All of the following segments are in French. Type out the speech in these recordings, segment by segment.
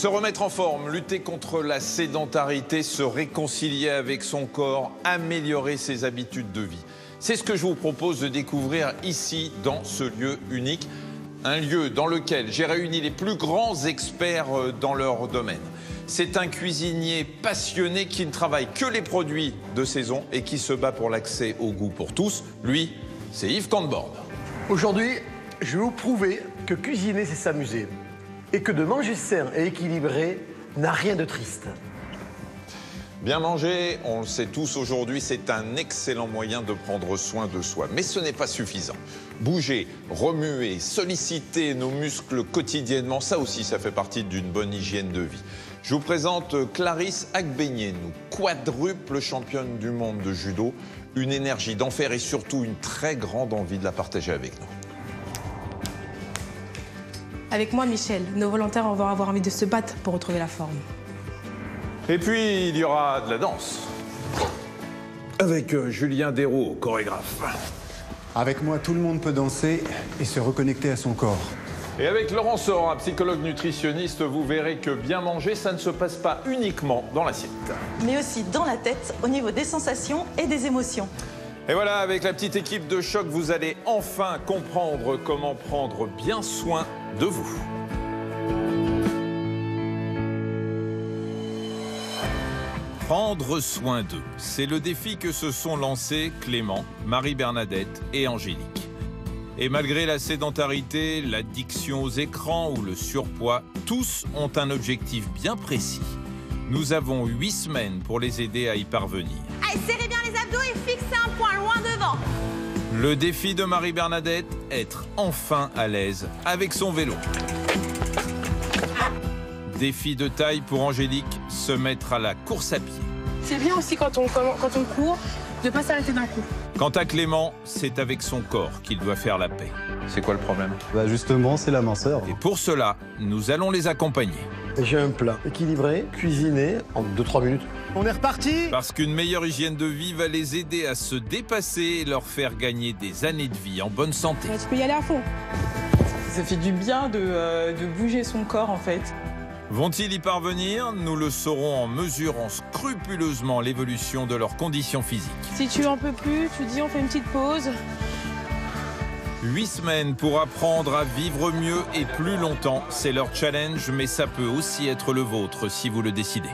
Se remettre en forme, lutter contre la sédentarité, se réconcilier avec son corps, améliorer ses habitudes de vie. C'est ce que je vous propose de découvrir ici, dans ce lieu unique. Un lieu dans lequel j'ai réuni les plus grands experts dans leur domaine. C'est un cuisinier passionné qui ne travaille que les produits de saison et qui se bat pour l'accès au goût pour tous. Lui, c'est Yves Cantbord. Aujourd'hui, je vais vous prouver que cuisiner, c'est s'amuser. Et que de manger sain et équilibré n'a rien de triste. Bien manger, on le sait tous aujourd'hui, c'est un excellent moyen de prendre soin de soi. Mais ce n'est pas suffisant. Bouger, remuer, solliciter nos muscles quotidiennement, ça aussi, ça fait partie d'une bonne hygiène de vie. Je vous présente Clarisse Agbenienou, quadruple championne du monde de judo, une énergie d'enfer et surtout une très grande envie de la partager avec nous. Avec moi, Michel, nos volontaires vont avoir envie de se battre pour retrouver la forme. Et puis, il y aura de la danse. Avec Julien Desraux, chorégraphe. Avec moi, tout le monde peut danser et se reconnecter à son corps. Et avec Laurent Sora, psychologue nutritionniste, vous verrez que bien manger, ça ne se passe pas uniquement dans l'assiette. Mais aussi dans la tête, au niveau des sensations et des émotions. Et voilà, avec la petite équipe de Choc, vous allez enfin comprendre comment prendre bien soin de vous. Prendre soin d'eux, c'est le défi que se sont lancés Clément, Marie-Bernadette et Angélique. Et malgré la sédentarité, l'addiction aux écrans ou le surpoids, tous ont un objectif bien précis. Nous avons 8 semaines pour les aider à y parvenir. Allez, serrez bien les abdos et fixez un point loin devant. Le défi de Marie-Bernadette, être enfin à l'aise avec son vélo. Défi de taille pour Angélique, se mettre à la course à pied. C'est bien aussi quand on court, de ne pas s'arrêter d'un coup. Quant à Clément, c'est avec son corps qu'il doit faire la paix. C'est quoi le problème? Justement, c'est la minceur. Et pour cela, nous allons les accompagner. J'ai un plat équilibré, cuisiné en 2-3 minutes. On est reparti! Parce qu'une meilleure hygiène de vie va les aider à se dépasser et leur faire gagner des années de vie en bonne santé. Tu peux y aller à fond. Ça fait du bien de bouger son corps en fait. Vont-ils y parvenir? Nous le saurons en mesurant scrupuleusement l'évolution de leurs conditions physiques. Si tu en peux plus, tu dis on fait une petite pause. 8 semaines pour apprendre à vivre mieux et plus longtemps, c'est leur challenge, mais ça peut aussi être le vôtre si vous le décidez.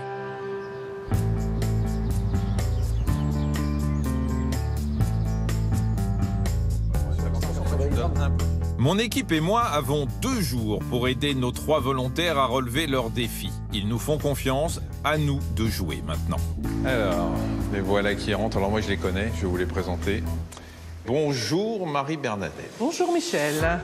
Mon équipe et moi avons 2 jours pour aider nos 3 volontaires à relever leurs défis. Ils nous font confiance, à nous de jouer maintenant. Alors, les voilà qui rentrent. Alors moi je les connais, je vais vous les présenter. Bonjour Marie-Bernadette. Bonjour Michel.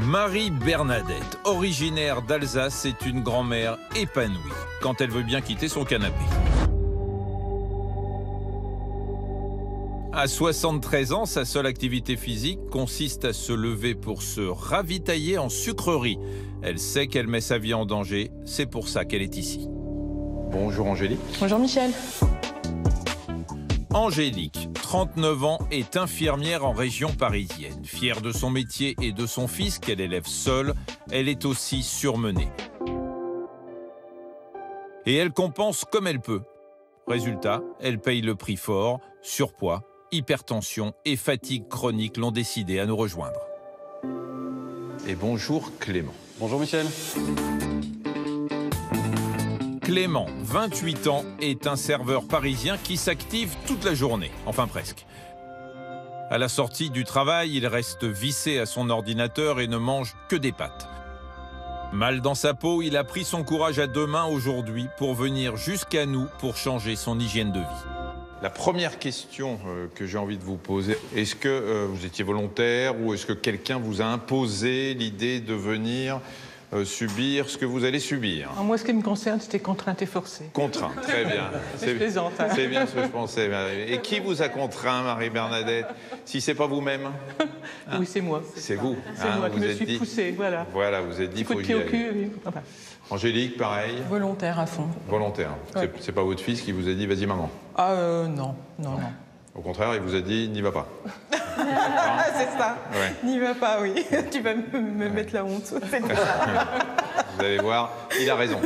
Marie-Bernadette, originaire d'Alsace, est une grand-mère épanouie quand elle veut bien quitter son canapé. À 73 ans, sa seule activité physique consiste à se lever pour se ravitailler en sucreries. Elle sait qu'elle met sa vie en danger, c'est pour ça qu'elle est ici. Bonjour Angélique. Bonjour Michel. Angélique, 39 ans, est infirmière en région parisienne. Fière de son métier et de son fils qu'elle élève seule, elle est aussi surmenée. Et elle compense comme elle peut. Résultat, elle paye le prix fort, surpoids, hypertension et fatigue chronique l'ont décidé à nous rejoindre. Et bonjour Clément. Bonjour Michel. Clément, 28 ans, est un serveur parisien qui s'active toute la journée, enfin presque. À la sortie du travail, il reste vissé à son ordinateur et ne mange que des pâtes. Mal dans sa peau, il a pris son courage à 2 mains aujourd'hui pour venir jusqu'à nous pour changer son hygiène de vie. La première question que j'ai envie de vous poser, est-ce que vous étiez volontaire ou est-ce que quelqu'un vous a imposé l'idée de venir subir ce que vous allez subir? Moi, ce qui me concerne, c'était contrainte et forcée. Contraint, très bien. Je plaisante. Hein. C'est bien ce que je pensais. Et qui vous a contraint, Marie-Bernadette, si c'est pas vous-même? Oui, c'est moi. C'est vous. C'est moi qui me suis poussée, voilà. Voilà, vous êtes dit, coup de pied au cul. Oui. Enfin. Angélique, pareil. Volontaire à fond. Volontaire. Ouais. C'est pas votre fils qui vous a dit, vas-y maman? Non. Au contraire, il vous a dit, n'y va pas. Ah, c'est ça. Ouais. N'y va pas, oui. Tu vas me mettre la honte. C'est ça. Vous allez voir, il a raison.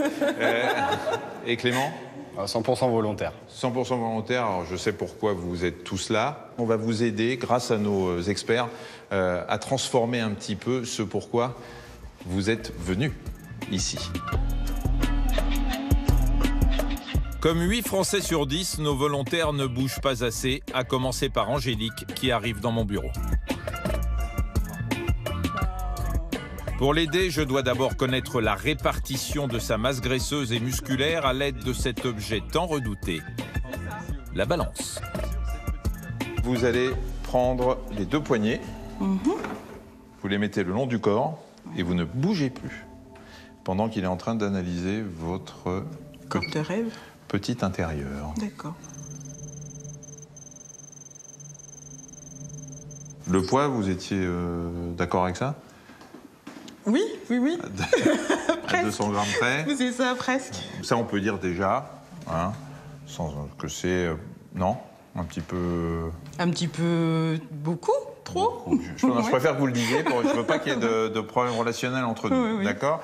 Et Clément ? 100% volontaire. 100% volontaire, alors je sais pourquoi vous êtes tous là. On va vous aider, grâce à nos experts, à transformer un petit peu ce pourquoi vous êtes venus ici. Comme 8 Français sur 10, nos volontaires ne bougent pas assez, à commencer par Angélique qui arrive dans mon bureau. Pour l'aider, je dois d'abord connaître la répartition de sa masse graisseuse et musculaire à l'aide de cet objet tant redouté, la balance. Vous allez prendre les 2 poignets, vous les mettez le long du corps et vous ne bougez plus pendant qu'il est en train d'analyser votre Corps de rêve. petit intérieur. D'accord. Le poids, vous étiez d'accord avec ça? Oui, oui, oui. À 200 grammes près. C'est ça, presque. Ça, on peut dire déjà, hein, sans que c'est... non, un petit peu... Un petit peu beaucoup, trop. Je préfère que vous le disiez, je ne veux pas qu'il y ait de problème relationnel entre nous, Oui, oui. d'accord?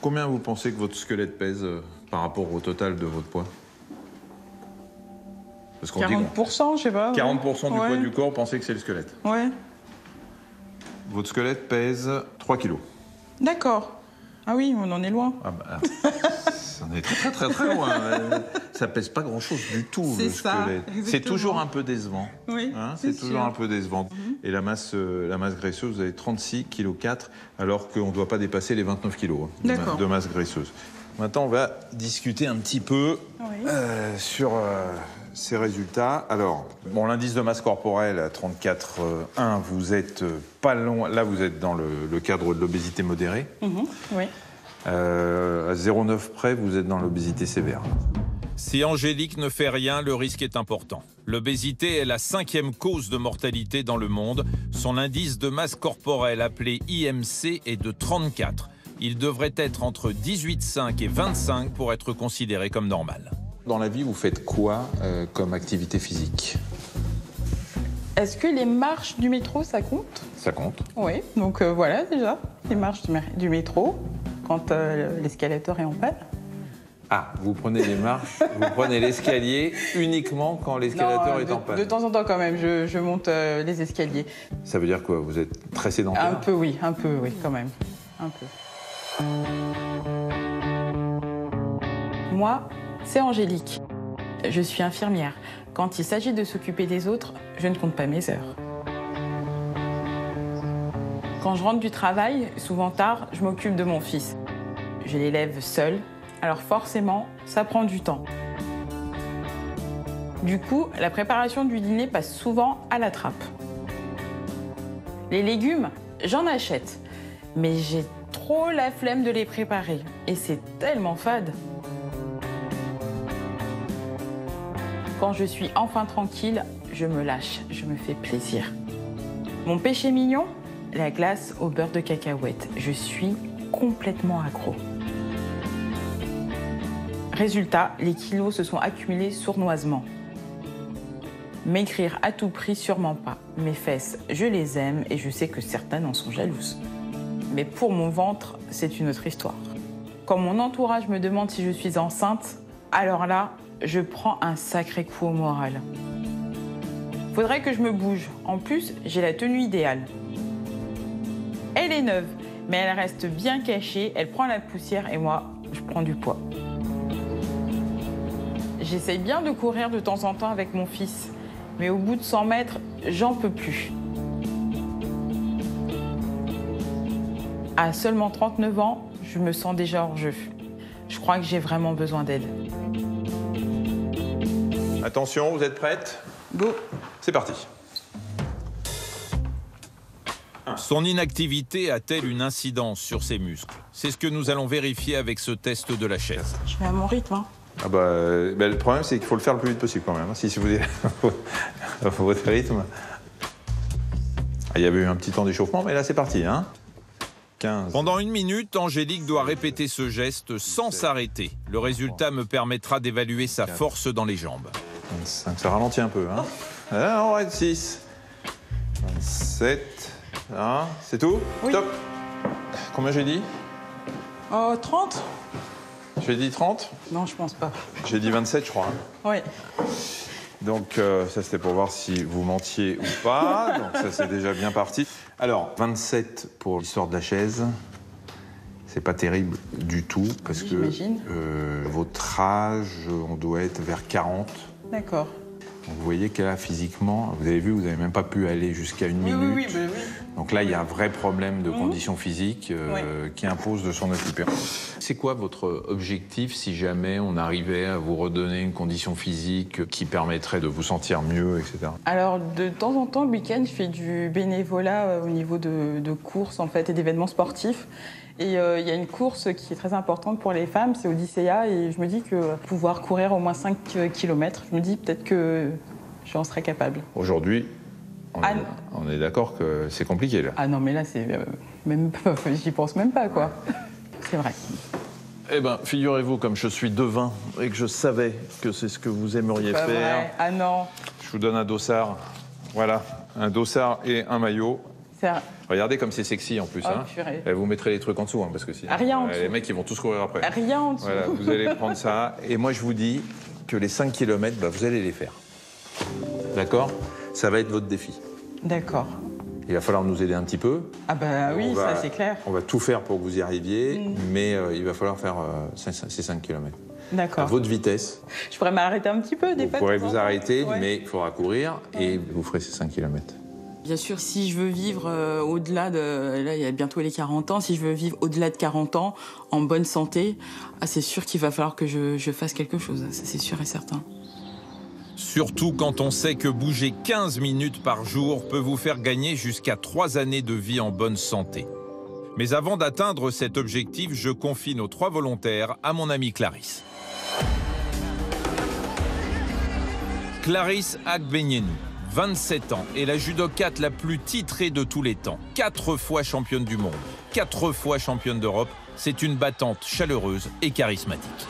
Combien vous pensez que votre squelette pèse par rapport au total de votre poids? Parce qu'on 40%, je sais pas. 40% du Ouais. poids du corps, pensez que c'est le squelette. Ouais. Votre squelette pèse 3 kilos. D'accord. Ah oui, on en est loin. Ah bah, on est très très très loin. Ça pèse pas grand-chose du tout, C'est le ça, squelette. C'est exactement. toujours un peu décevant. Oui, Hein, c'est c'est toujours sûr. un peu décevant. Et la masse graisseuse, vous avez 36,4 kg, alors qu'on ne doit pas dépasser les 29 kg D'accord. de masse graisseuse. Maintenant, on va discuter un petit peu Oui. sur ces résultats. Alors, bon, l'indice de masse corporelle à 34,1, vous êtes pas loin. Là, vous êtes dans le cadre de l'obésité modérée. Oui. À 0,9 près, vous êtes dans l'obésité sévère. Si Angélique ne fait rien, le risque est important. L'obésité est la 5e cause de mortalité dans le monde. Son indice de masse corporelle, appelé IMC, est de 34. Il devrait être entre 18,5 et 25 pour être considéré comme normal. Dans la vie, vous faites quoi comme activité physique? Est-ce que les marches du métro, ça compte? Ça compte. Oui. Donc voilà, déjà, les marches du métro, quand l'escalator est en panne. Ah, vous prenez les marches, vous prenez l'escalier uniquement quand l'escalator Non, est en panne. De temps en temps, quand même, je monte les escaliers. Ça veut dire quoi? Vous êtes très sédentaire? Un peu, oui, quand même. Un peu. Moi, c'est Angélique. Je suis infirmière. Quand il s'agit de s'occuper des autres, je ne compte pas mes heures. Quand je rentre du travail, souvent tard, je m'occupe de mon fils. Je l'élève seule, alors forcément, ça prend du temps. Du coup, la préparation du dîner passe souvent à la trappe. Les légumes, j'en achète, mais j'ai trop la flemme de les préparer. Et c'est tellement fade. Quand je suis enfin tranquille, je me lâche, je me fais plaisir. Mon péché mignon, la glace au beurre de cacahuète. Je suis complètement accro. Résultat, les kilos se sont accumulés sournoisement. Maigrir à tout prix, sûrement pas. Mes fesses, je les aime et je sais que certaines en sont jalouses. Mais pour mon ventre, c'est une autre histoire. Quand mon entourage me demande si je suis enceinte, alors là, je prends un sacré coup au moral. Faudrait que je me bouge. En plus, j'ai la tenue idéale. Elle est neuve, mais elle reste bien cachée, elle prend la poussière et moi, je prends du poids. J'essaye bien de courir de temps en temps avec mon fils, mais au bout de 100 mètres, j'en peux plus. À seulement 39 ans, je me sens déjà hors jeu. Je crois que j'ai vraiment besoin d'aide. Attention, vous êtes prête? Go. C'est parti. Son inactivité a-t-elle une incidence sur ses muscles? C'est ce que nous allons vérifier avec ce test de la chaise. Je vais à mon rythme, hein. Ah bah, le problème, c'est qu'il faut le faire le plus vite possible quand même. Si vous voulez votre rythme. Il y avait eu un petit temps d'échauffement, mais là, c'est parti. Hein. 15. Pendant 1 minute, Angélique doit répéter ce geste sans s'arrêter. Le résultat me permettra d'évaluer sa force dans les jambes. 25, ça ralentit un peu. Hein. On reste 6. 27. Hein, c'est tout? Oui. Top. Combien j'ai dit? 30? J'ai dit 30? Non, je pense pas. J'ai dit 27, je crois. Oui. Donc, ça, c'était pour voir si vous mentiez ou pas. Donc, ça, c'est déjà bien parti. Alors, 27 pour l'histoire de la chaise. C'est pas terrible du tout, parce que votre âge, on doit être vers 40. D'accord. Donc, vous voyez que là, physiquement, vous avez vu, vous n'avez même pas pu aller jusqu'à une minute. Oui. Donc là, il y a un vrai problème de condition physique qui impose de s'en occuper. C'est quoi votre objectif si jamais on arrivait à vous redonner une condition physique qui permettrait de vous sentir mieux, etc. Alors, de temps en temps, le week-end, je fais du bénévolat au niveau de courses en fait, et d'événements sportifs. Et il y a une course qui est très importante pour les femmes, c'est Odyssea. Et je me dis que pouvoir courir au moins 5 km, je me dis peut-être que j'en serais capable. Aujourd'hui, on est d'accord que c'est compliqué, là. Ah non, mais là, c'est même pas, j'y pense même pas, quoi. C'est vrai. Eh bien, figurez-vous, comme je suis devin et que je savais que c'est ce que vous aimeriez Pas faire, vrai. Ah non. Je vous donne un dossard. Voilà, un dossard et un maillot. Regardez comme c'est sexy en plus. Oh, purée. Et vous mettrez les trucs en dessous, parce que sinon, Rien en dessous. les mecs ils vont tous courir après. Rien en dessous. Voilà, vous allez prendre ça. Et moi je vous dis que les 5 km, vous allez les faire. D'accord? Ça va être votre défi. D'accord. Il va falloir nous aider un petit peu. Ah bah oui, ça c'est clair. On va tout faire pour que vous y arriviez, mais il va falloir faire ces 5 km. À D'accord. votre vitesse. Je pourrais m'arrêter un petit peu, des Vous fois. pourrez vous arrêter, Ouais. mais il faudra courir et vous ferez ces 5 km. Bien sûr, si je veux vivre au-delà de... Là, il y a bientôt les 40 ans. Si je veux vivre au-delà de 40 ans, en bonne santé, c'est sûr qu'il va falloir que je fasse quelque chose. Ça, c'est sûr et certain. Surtout quand on sait que bouger 15 minutes par jour peut vous faire gagner jusqu'à 3 années de vie en bonne santé. Mais avant d'atteindre cet objectif, je confie nos 3 volontaires à mon amie Clarisse. Clarisse Agbenienou, 27 ans, est la judokate la plus titrée de tous les temps. 4 fois championne du monde, 4 fois championne d'Europe. C'est une battante chaleureuse et charismatique.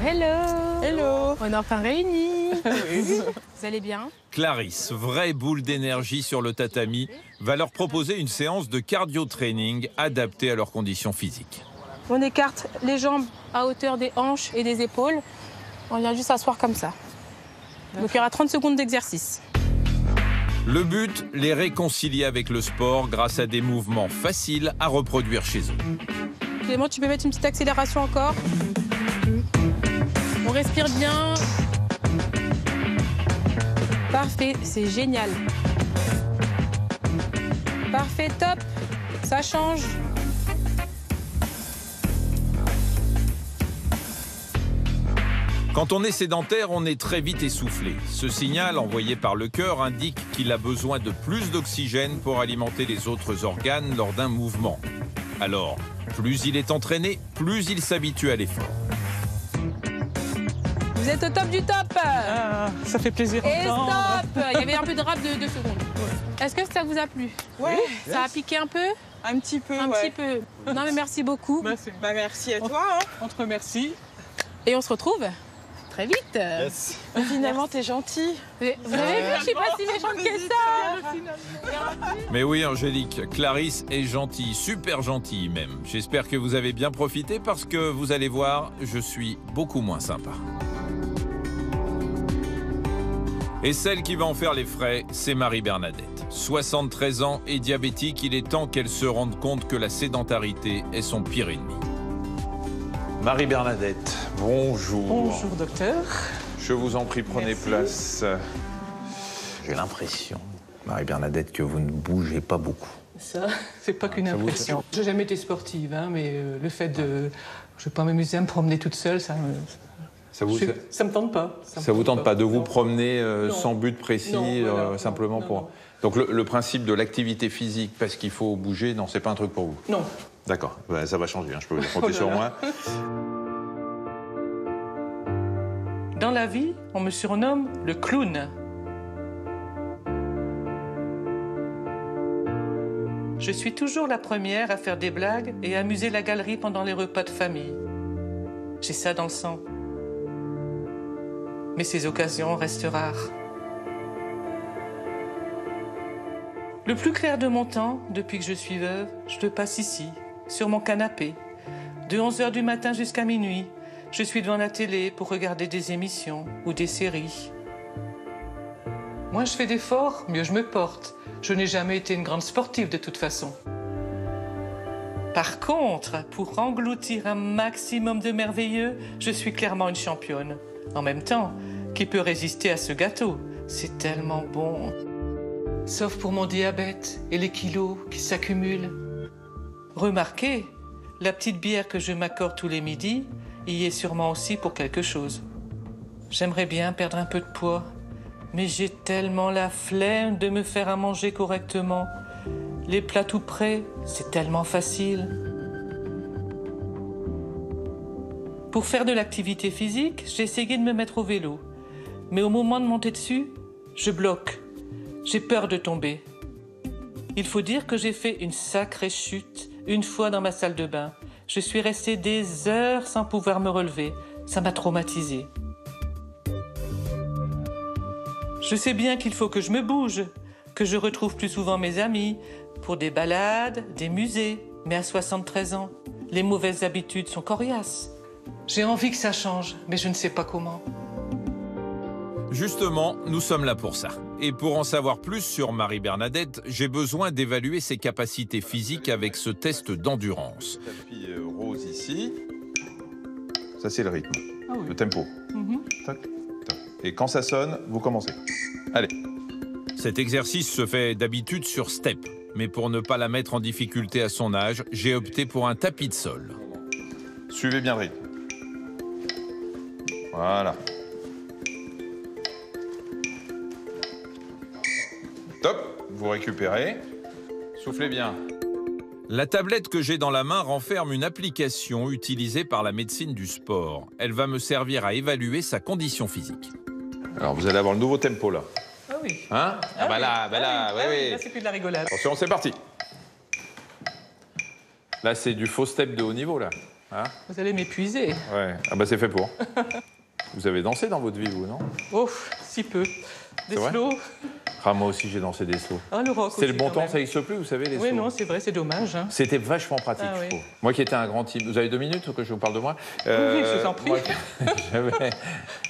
Hello. Hello. On est enfin réunis. Vous allez bien? Clarisse, vraie boule d'énergie sur le tatami, va leur proposer une séance de cardio-training adaptée à leurs conditions physiques. On écarte les jambes à hauteur des hanches et des épaules. On vient juste s'asseoir comme ça. Donc il y aura 30 secondes d'exercice. Le but, les réconcilier avec le sport grâce à des mouvements faciles à reproduire chez eux. Clément, tu peux mettre une petite accélération encore. On respire bien. Parfait, c'est génial. Parfait, top. Ça change. Quand on est sédentaire, on est très vite essoufflé. Ce signal envoyé par le cœur indique qu'il a besoin de plus d'oxygène pour alimenter les autres organes lors d'un mouvement. Alors, plus il est entraîné, plus il s'habitue à l'effort. Vous êtes au top du top. Ça fait plaisir. Et stop. Il y avait un peu de rap de 2 secondes. Est-ce que ça vous a plu? Ouais. Ça a piqué un peu? Un petit peu, Un petit peu. Non mais merci beaucoup. Merci à toi. On te remercie. Et on se retrouve très vite. Finalement, t'es gentil. Vous avez vu, je suis pas si méchante que ça. Mais oui, Angélique, Clarisse est gentille, super gentille même. J'espère que vous avez bien profité parce que vous allez voir, je suis beaucoup moins sympa. Et celle qui va en faire les frais, c'est Marie-Bernadette. 73 ans et diabétique, il est temps qu'elle se rende compte que la sédentarité est son pire ennemi. Marie-Bernadette, bonjour. Bonjour, docteur. Je vous en prie, prenez Merci. place. J'ai l'impression, Marie-Bernadette, que vous ne bougez pas beaucoup. Ça, c'est pas qu'une impression. J'ai jamais été sportive, hein, mais le fait de... Je vais pas m'amuser à me promener toute seule, ça me... Ça me tente pas. Ça vous tente pas de vous promener sans but précis, Non, voilà, simplement non, pour... non. Donc le principe de l'activité physique, parce qu'il faut bouger, non, c'est pas un truc pour vous? Non. D'accord, ça va changer, je peux compter sur moi. Dans la vie, on me surnomme le clown. Je suis toujours la première à faire des blagues et à amuser la galerie pendant les repas de famille. J'ai ça dans le sang. Mais ces occasions restent rares. Le plus clair de mon temps, depuis que je suis veuve, je le passe ici, sur mon canapé. De 11h du matin jusqu'à minuit, je suis devant la télé pour regarder des émissions ou des séries. Moins je fais d'efforts, mieux je me porte. Je n'ai jamais été une grande sportive de toute façon. Par contre, pour engloutir un maximum de merveilleux, je suis clairement une championne. En même temps, qui peut résister à ce gâteau? C'est tellement bon. Sauf pour mon diabète et les kilos qui s'accumulent. Remarquez, la petite bière que je m'accorde tous les midis y est sûrement aussi pour quelque chose. J'aimerais bien perdre un peu de poids, mais j'ai tellement la flemme de me faire à manger correctement. Les plats tout prêts, c'est tellement facile. Pour faire de l'activité physique, j'ai essayé de me mettre au vélo. Mais au moment de monter dessus, je bloque. J'ai peur de tomber. Il faut dire que j'ai fait une sacrée chute une fois dans ma salle de bain. Je suis restée des heures sans pouvoir me relever. Ça m'a traumatisée. Je sais bien qu'il faut que je me bouge, que je retrouve plus souvent mes amis, pour des balades, des musées. Mais à 73 ans, les mauvaises habitudes sont coriaces. J'ai envie que ça change, mais je ne sais pas comment. Justement, nous sommes là pour ça. Et pour en savoir plus sur Marie-Bernadette, j'ai besoin d'évaluer ses capacités physiques avec ce test d'endurance. Tapis rose ici. Ça, c'est le rythme, le tempo. Tac, tac. Et quand ça sonne, vous commencez. Allez. Cet exercice se fait d'habitude sur step. Mais pour ne pas la mettre en difficulté à son âge, j'ai opté pour un tapis de sol. Suivez bien le rythme. Voilà. Top, vous récupérez. Soufflez bien. La tablette que j'ai dans la main renferme une application utilisée par la médecine du sport. Elle va me servir à évaluer sa condition physique. Alors, vous allez avoir le nouveau tempo, là. Ah oui. Hein? Ah bah là, oui. Là, c'est plus de la rigolade. Attention, c'est parti. Là, c'est du faux step de haut niveau, là. Hein? Vous allez m'épuiser. Ouais. Ah bah, c'est fait pour. Vous avez dansé dans votre vie, vous, non? Oh, si peu. Des vrai slows. Ah, moi aussi, j'ai dansé des slows. Ah, le rock C'est le aussi, bon quand temps, même. ça n'existe plus, vous savez, les slows. Oui, non, c'est vrai, c'est dommage. Hein. C'était vachement pratique, Ah, je oui. trouve. Moi qui étais un grand timide... Vous avez 2 minutes que je vous parle de moi? Oui, je vous en prie.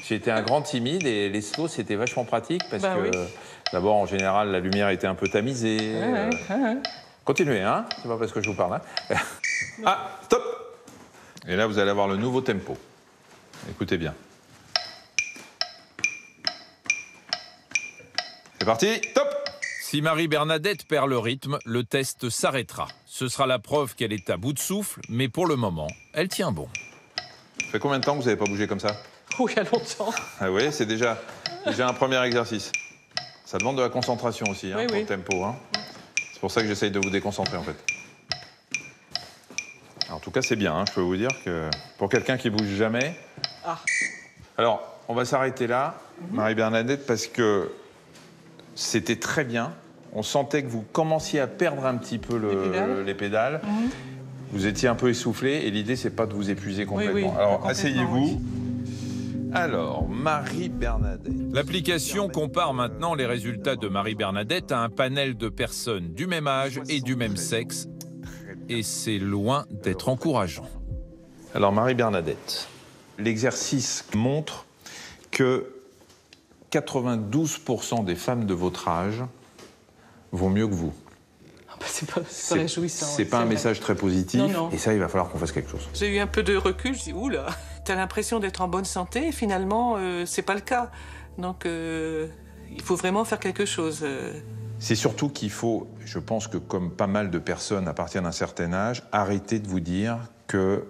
J'étais un grand timide et les slows, c'était vachement pratique parce Bah que, oui. d'abord, en général, la lumière était un peu tamisée. Ouais. Continuez, hein? C'est pas parce que je vous parle, hein? Ah, stop! Et là, vous allez avoir le nouveau tempo. Écoutez bien. C'est parti, top! Si Marie-Bernadette perd le rythme, le test s'arrêtera. Ce sera la preuve qu'elle est à bout de souffle, mais pour le moment, elle tient bon. Ça fait combien de temps que vous n'avez pas bougé comme ça? Oh, il y a longtemps. Ah oui, c'est déjà un premier exercice. Ça demande de la concentration aussi, hein, Oui, pour oui. le tempo. Hein. C'est pour ça que j'essaye de vous déconcentrer, en fait. Alors, en tout cas, c'est bien, hein, je peux vous dire que pour quelqu'un qui bouge jamais... Ah. Alors, on va s'arrêter là, Marie-Bernadette, parce que c'était très bien. On sentait que vous commenciez à perdre un petit peu les pédales. Vous étiez un peu essoufflé et l'idée, c'est pas de vous épuiser complètement. Oui, Alors, complètement, asseyez-vous. oui. Alors, Marie-Bernadette. L'application compare maintenant les résultats de Marie-Bernadette à un panel de personnes du même âge et du même sexe. Et c'est loin d'être encourageant. Alors, Marie-Bernadette, l'exercice montre que 92% des femmes de votre âge vont mieux que vous. Ah bah, c'est pas réjouissant. C'est ouais, pas un vrai. message très positif. Non, non. Et ça, il va falloir qu'on fasse quelque chose. J'ai eu un peu de recul, je dis oula, t'as l'impression d'être en bonne santé et finalement c'est pas le cas. Donc il faut vraiment faire quelque chose. C'est surtout qu'il faut, je pense que comme pas mal de personnes à partir d'un certain âge, arrêter de vous dire que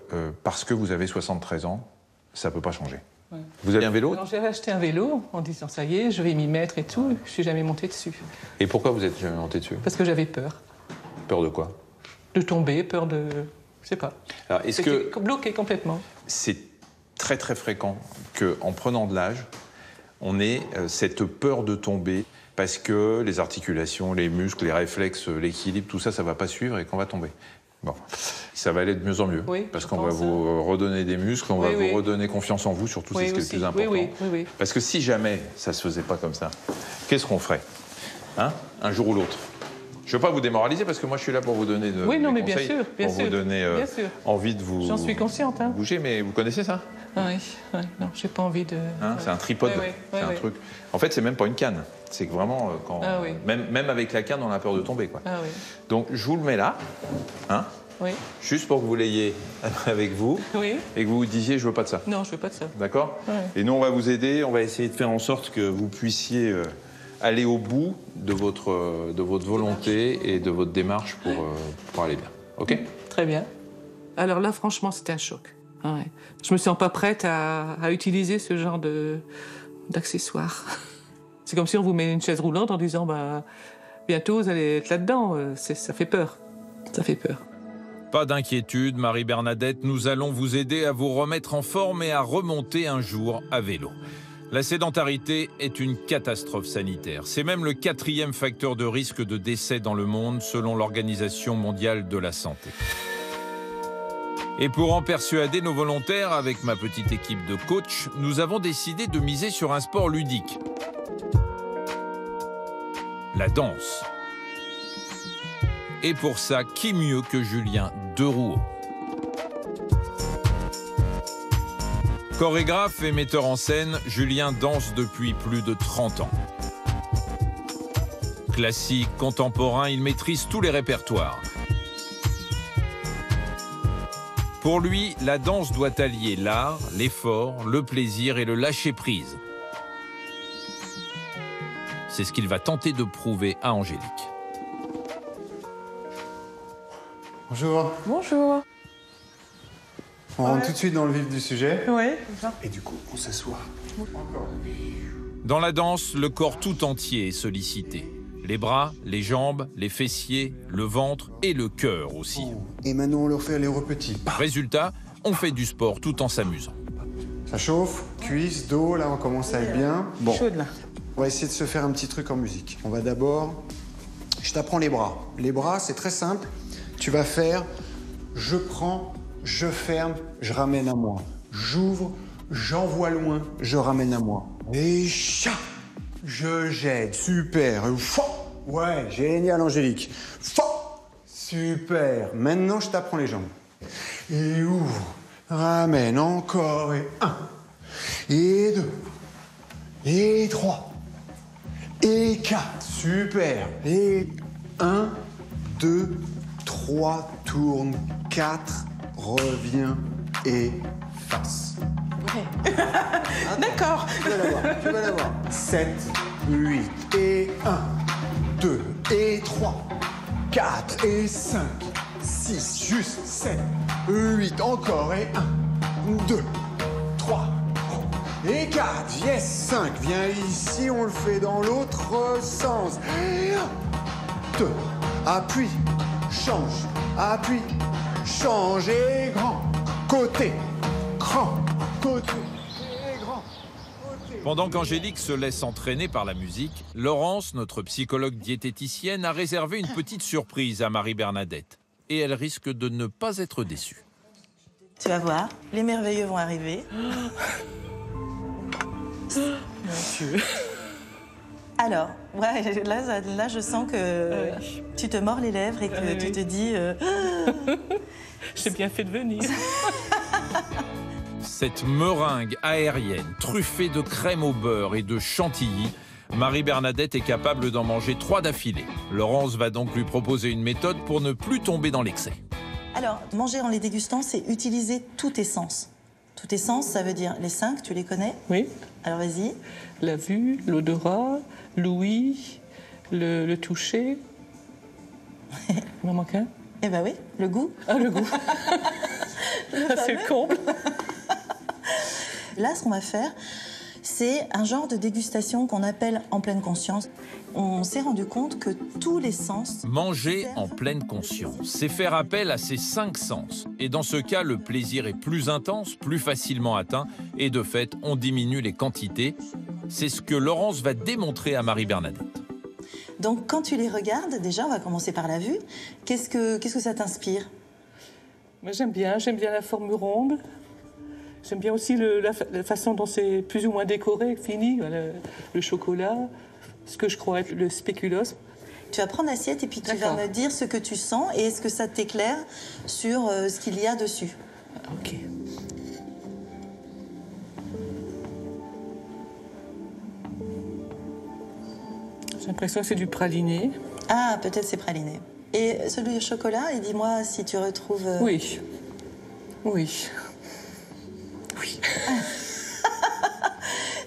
parce que vous avez 73 ans, ça peut pas changer. Ouais. Vous avez un vélo? Alors j'avais acheté un vélo en disant ça y est, je vais m'y mettre et tout. Je suis jamais montée dessus. Et pourquoi vous êtes jamais monté dessus? Parce que j'avais peur. Peur de quoi? De tomber, peur de... Je sais pas. Alors, est-ce que... bloqué complètement. C'est très très fréquent qu'en prenant de l'âge, on ait cette peur de tomber. parce que les articulations, les muscles, les réflexes, l'équilibre, tout ça, ça ne va pas suivre et qu'on va tomber. Bon, ça va aller de mieux en mieux, parce qu'on va vous redonner des muscles, on va vous redonner confiance en vous, surtout c'est ce qui est le plus important. Parce que si jamais ça ne se faisait pas comme ça, qu'est-ce qu'on ferait, hein, un jour ou l'autre? Je ne veux pas vous démoraliser parce que moi je suis là pour vous donner des conseils, bien sûr, vous donner envie de vous J'en suis consciente. Hein. bouger, mais vous connaissez ça? Oui, non, j'ai pas envie de... Hein, c'est un tripode, c'est un truc. En fait, c'est même pas une canne. C'est que vraiment, même avec la canne, on a peur de tomber, quoi. Donc, je vous le mets là, hein, juste pour que vous l'ayez avec vous, et que vous vous disiez, je veux pas de ça. Non, je veux pas de ça. D'accord? Et nous, on va vous aider, on va essayer de faire en sorte que vous puissiez aller au bout de votre volonté et de votre démarche pour aller bien. OK? Très bien. Alors là, franchement, c'était un choc. Ouais. Je me sens pas prête à utiliser ce genre d'accessoires. C'est comme si on vous met une chaise roulante en disant bientôt vous allez être là-dedans. Ça fait peur. Ça fait peur. Pas d'inquiétude, Marie-Bernadette, nous allons vous aider à vous remettre en forme et à remonter un jour à vélo. La sédentarité est une catastrophe sanitaire. C'est même le 4e facteur de risque de décès dans le monde, selon l'Organisation mondiale de la santé. Et pour en persuader nos volontaires, avec ma petite équipe de coachs, nous avons décidé de miser sur un sport ludique. La danse. Et pour ça, qui mieux que Julien Derouault? Chorégraphe et metteur en scène, Julien danse depuis plus de 30 ans. Classique, contemporain, il maîtrise tous les répertoires. Pour lui, la danse doit allier l'art, l'effort, le plaisir et le lâcher-prise. C'est ce qu'il va tenter de prouver à Angélique. Bonjour. Bonjour. On rentre tout de suite dans le vif du sujet. Oui. Et du coup, on s'assoit. Dans la danse, le corps tout entier est sollicité. Les bras, les jambes, les fessiers, le ventre et le cœur aussi. Et maintenant, on leur fait les repetits. Résultat, on fait du sport tout en s'amusant. Ça chauffe, cuisses, dos, là, on commence à être bien. Bon, Chaude, là. on va essayer de se faire un petit truc en musique. On va d'abord... Je t'apprends les bras. Les bras, c'est très simple. Tu vas faire... Je prends, je ferme, je ramène à moi. J'ouvre, j'envoie loin, je ramène à moi. Et chat, je jette. Super. Ouais, génial, Angélique. Super. Maintenant, je t'apprends les jambes. Et ouvre, ramène encore. Et 1, et 2, et 3, et 4. Super. Et 1, 2, 3, tourne, 4, reviens et face. D'accord. Tu vas l'avoir. 7, 8, et 1, 2, et 3, 4, et 5, 6, juste 7, 8, encore, et 1, 2, 3, et 4, yes, 5. Viens ici, on le fait dans l'autre sens. Et 1, 2, appuie, change, appuie, change, et grand, côté, grand, côté. Pendant qu'Angélique se laisse entraîner par la musique, Laurence, notre psychologue diététicienne, a réservé une petite surprise à Marie-Bernadette. Et elle risque de ne pas être déçue. Tu vas voir, les merveilleux vont arriver. Alors, ouais, là, je sens que tu te mords les lèvres et que tu te dis... J'ai bien fait de venir. Cette meringue aérienne, truffée de crème au beurre et de chantilly, Marie-Bernadette est capable d'en manger 3 d'affilée. Laurence va donc lui proposer une méthode pour ne plus tomber dans l'excès. Alors, manger en les dégustant, c'est utiliser tous tes sens. Tous tes sens, ça veut dire les 5, tu les connais? Oui. Alors, vas-y. La vue, l'odorat, l'ouïe, le toucher. Il m'en manque un? Eh ben oui, le goût. Ah, le goût. C'est le comble. Là, ce qu'on va faire, c'est un genre de dégustation qu'on appelle en pleine conscience. On s'est rendu compte que tous les sens... Manger en pleine conscience, c'est faire appel à ces 5 sens. Et dans ce cas, le plaisir est plus intense, plus facilement atteint, et de fait, on diminue les quantités. C'est ce que Laurence va démontrer à Marie-Bernadette. Donc quand tu les regardes, déjà on va commencer par la vue, qu'est-ce que ça t'inspire? Moi, j'aime bien la forme ronde. J'aime bien aussi la façon dont c'est plus ou moins décoré, fini, le chocolat, ce que je crois être le spéculoos. Tu vas prendre l'assiette et puis tu vas me dire ce que tu sens et est-ce que ça t'éclaire sur ce qu'il y a dessus. Ok. J'ai l'impression que c'est du praliné. Ah, peut-être c'est praliné. Et celui au chocolat, et dis-moi si tu retrouves... Oui. Oui. Oui.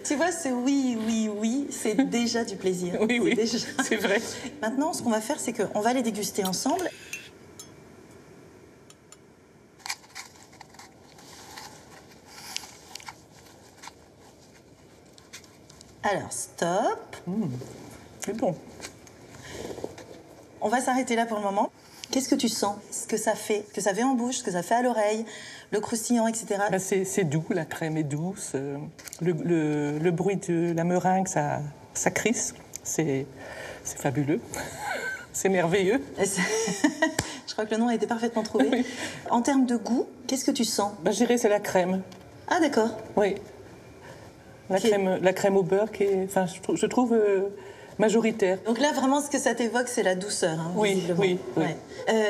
Tu vois, ce oui, c'est déjà du plaisir. Oui, c'est vrai. Maintenant, ce qu'on va faire, c'est qu'on va les déguster ensemble. Alors, stop. C'est bon. On va s'arrêter là pour le moment. Qu'est-ce que tu sens? Ce que ça fait en bouche, ce que ça fait à l'oreille, le croustillant, etc. Ben c'est doux, la crème est douce. Le bruit de la meringue, ça crisse. C'est fabuleux. C'est merveilleux. Je crois que le nom a été parfaitement trouvé. Oui. En termes de goût, qu'est-ce que tu sens? Ben, je dirais c'est la crème. Ah, d'accord. Oui. La crème au beurre qui est, enfin, je trouve majoritaire. Donc là, vraiment, ce que ça t'évoque, c'est la douceur. Hein, oui. Ouais.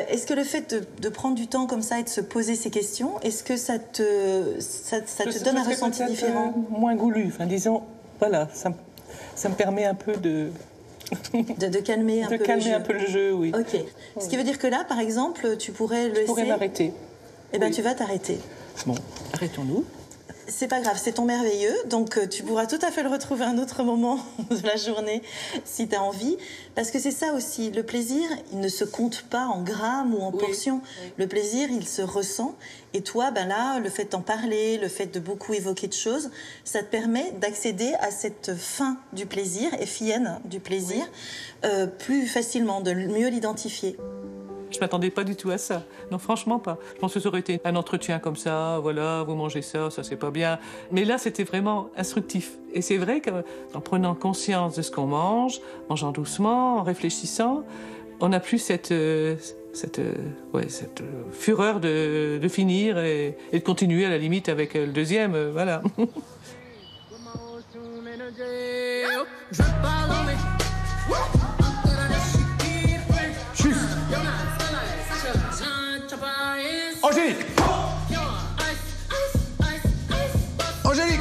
Est-ce que le fait de prendre du temps comme ça et de se poser ces questions, est-ce que ça te donne un ressenti différent? Moins goulu. Enfin, disons, voilà, ça me permet un peu de calmer un peu le jeu, oui. Ok. Oui. Ce qui veut dire que là, par exemple, tu pourrais Je pourrais m'arrêter. Eh bien, tu vas t'arrêter. Bon, arrêtons-nous. C'est pas grave, c'est ton merveilleux, donc tu pourras tout à fait le retrouver à un autre moment de la journée si tu as envie. Parce que c'est ça aussi, le plaisir, il ne se compte pas en grammes ou en portions. Oui. Le plaisir, il se ressent. Et toi, ben là, le fait d'en parler, le fait de beaucoup évoquer de choses, ça te permet d'accéder à cette fin du plaisir, FIN du plaisir, plus facilement, de mieux l'identifier. Je m'attendais pas du tout à ça. Non, franchement pas. Je pense que ça aurait été un entretien comme ça, voilà, vous mangez ça c'est pas bien. Mais là, c'était vraiment instructif. Et c'est vrai qu'en prenant conscience de ce qu'on mange, mangeant doucement, en réfléchissant, on n'a plus cette fureur de finir et de continuer à la limite avec le deuxième, voilà. Angélique! Angélique!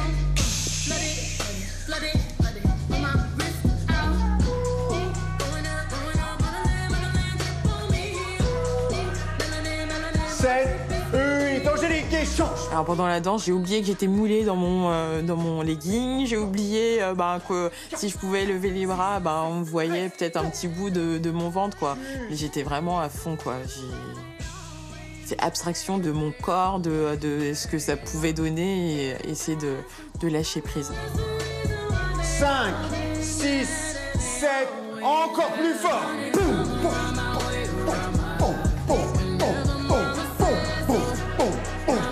Angélique, qui change. Alors pendant la danse, j'ai oublié que j'étais moulée dans mon legging. J'ai oublié que si je pouvais lever les bras, on voyait peut-être un petit bout de mon ventre, quoi. Mais j'étais vraiment à fond, quoi. C'est abstraction de mon corps, de ce que ça pouvait donner et essayer de lâcher prise. 5, 6, 7, encore plus fort. Boum, boum, boum, boum, boum, boum, boum, boum,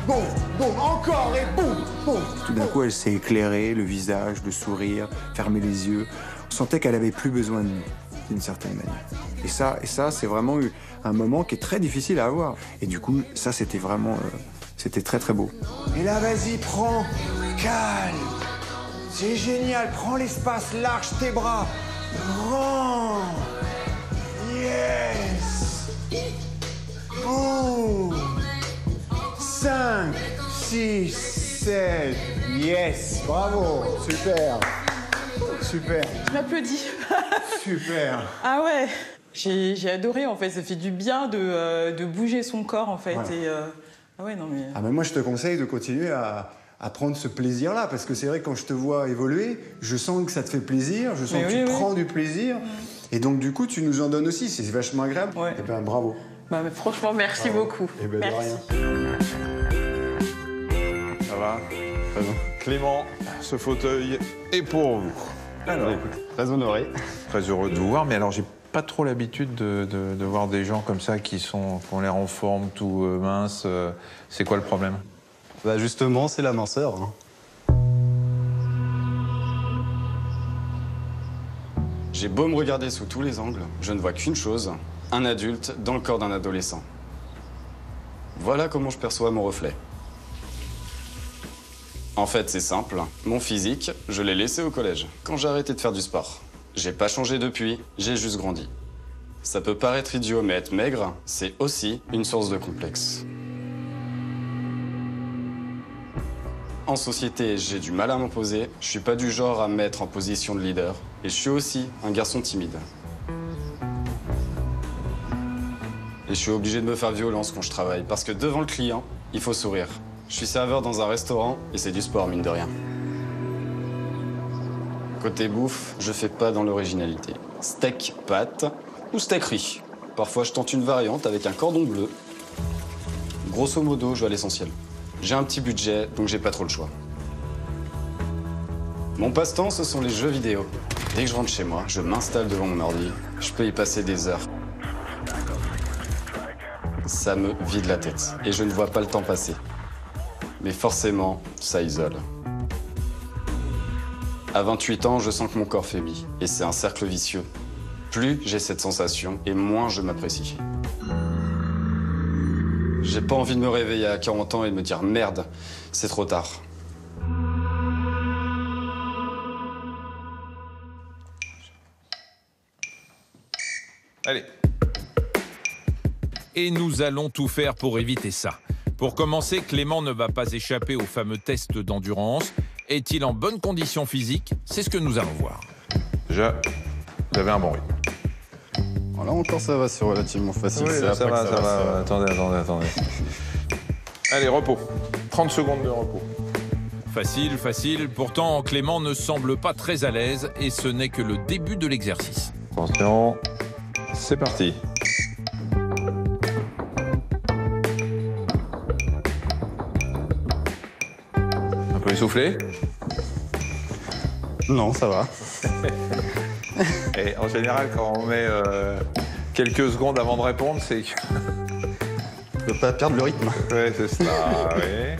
boum, boum, encore et boum, boum. Tout d'un coup, elle s'est éclairée, le visage, le sourire, fermer les yeux. On sentait qu'elle avait plus besoin de nous, d'une certaine manière. Et ça, c'est vraiment un moment qui est très difficile à avoir. Et du coup, ça, c'était vraiment... c'était très, très beau. Et là, vas-y, prends. Calme. C'est génial. Prends l'espace, lâche tes bras. Grand. Yes. Boum. 5, 6, 7. Yes. Bravo. Super. Super. Je m'applaudis. Super. Ah ouais. J'ai adoré, en fait. Ça fait du bien de bouger son corps, en fait. Ouais. Et, ah ouais, non, mais... Ah ben moi, je te conseille de continuer à prendre ce plaisir-là, parce que c'est vrai que quand je te vois évoluer, je sens que ça te fait plaisir, je sens que tu prends du plaisir. Et donc, du coup, tu nous en donnes aussi. C'est vachement agréable. Ouais. Et ben, bravo. Bah, mais franchement, merci beaucoup. Et ben, merci. De rien. Ça va? Très bien. Clément, ce fauteuil est pour vous. Alors, écoute, très honoré. Très heureux de vous voir, mais alors j'ai pas trop l'habitude de voir des gens comme ça qui ont l'air en forme, tout mince. C'est quoi le problème? Bah justement, c'est la minceur. Hein. J'ai beau me regarder sous tous les angles, je ne vois qu'une chose, un adulte dans le corps d'un adolescent. Voilà comment je perçois mon reflet. En fait, c'est simple. Mon physique, je l'ai laissé au collège, quand j'ai arrêté de faire du sport. J'ai pas changé depuis, j'ai juste grandi. Ça peut paraître idiot, mais être maigre, c'est aussi une source de complexe. En société, j'ai du mal à m'imposer, je suis pas du genre à me mettre en position de leader, et je suis aussi un garçon timide. Et je suis obligé de me faire violence quand je travaille, parce que devant le client, il faut sourire. Je suis serveur dans un restaurant, et c'est du sport, mine de rien. Côté bouffe, je fais pas dans l'originalité. Steak, pâtes ou steak riz. Parfois, je tente une variante avec un cordon bleu. Grosso modo, je vais à l'essentiel. J'ai un petit budget, donc j'ai pas trop le choix. Mon passe-temps, ce sont les jeux vidéo. Dès que je rentre chez moi, je m'installe devant mon ordi. Je peux y passer des heures. Ça me vide la tête et je ne vois pas le temps passer. Mais forcément, ça isole. À 28 ans, je sens que mon corps faiblit et c'est un cercle vicieux. Plus j'ai cette sensation et moins je m'apprécie. J'ai pas envie de me réveiller à 40 ans et de me dire merde, c'est trop tard. Allez. Et nous allons tout faire pour éviter ça. Pour commencer, Clément ne va pas échapper au fameux test d'endurance. Est-il en bonne condition physique? C'est ce que nous allons voir. Déjà, vous avez un bon rythme. Voilà, encore ça va, c'est relativement facile. Oui, ça va. Attendez. Allez, repos. 30 secondes de repos. Facile. Pourtant, Clément ne semble pas très à l'aise et ce n'est que le début de l'exercice. Attention, c'est parti. Un peu essoufflé? Non, ça va. Et en général, quand on met quelques secondes avant de répondre, c'est que... Je peux pas perdre le rythme. Ouais, c'est ça, oui.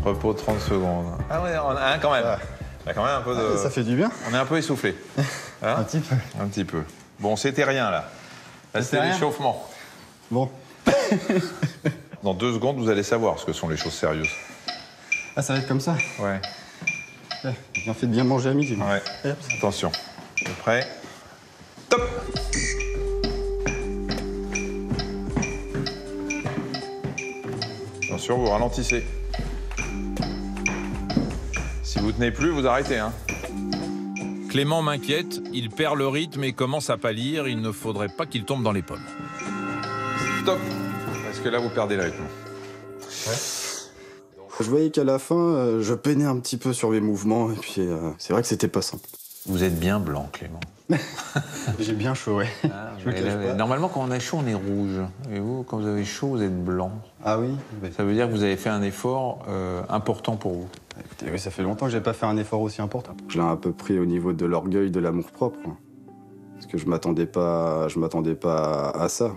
Repos de 30 secondes. Ah ouais, on a quand même. On a quand même un peu de... Ça fait du bien. On est un peu essoufflé. Hein? Un petit peu. Un petit peu. Bon, c'était rien, là. Là, c'était l'échauffement. Bon. Dans 2 secondes, vous allez savoir ce que sont les choses sérieuses. Ah, ça va être comme ça? Ouais. J'ai bien fait de bien manger à midi. Ouais. Attention. Vous êtes prêts? Top! Attention, vous ralentissez. Si vous tenez plus, vous arrêtez, hein. Clément m'inquiète, il perd le rythme et commence à pâlir. Il ne faudrait pas qu'il tombe dans les pommes. Stop! Parce que là, vous perdez le rythme. Ouais. Je voyais qu'à la fin, je peinais un petit peu sur mes mouvements et puis c'est vrai que c'était pas simple. Vous êtes bien blanc, Clément. J'ai bien chaud, ouais. Ah, normalement, quand on a chaud, on est rouge. Et vous, quand vous avez chaud, vous êtes blanc. Ah oui? Ça veut dire que vous avez fait un effort important pour vous. Écoutez, oui, ça fait longtemps que j'ai pas fait un effort aussi important. Je l'ai un peu pris au niveau de l'orgueil, de l'amour-propre. Parce que je m'attendais pas à ça.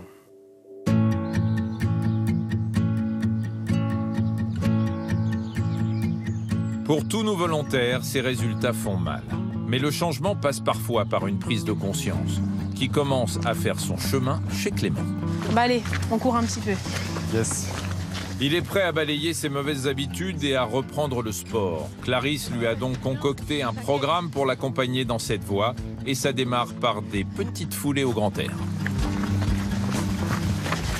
Pour tout nouveau volontaire, ces résultats font mal. Mais le changement passe parfois par une prise de conscience qui commence à faire son chemin chez Clément. Bah allez, on court un petit peu. Yes. Il est prêt à balayer ses mauvaises habitudes et à reprendre le sport. Clarisse lui a donc concocté un programme pour l'accompagner dans cette voie et ça démarre par des petites foulées au grand air.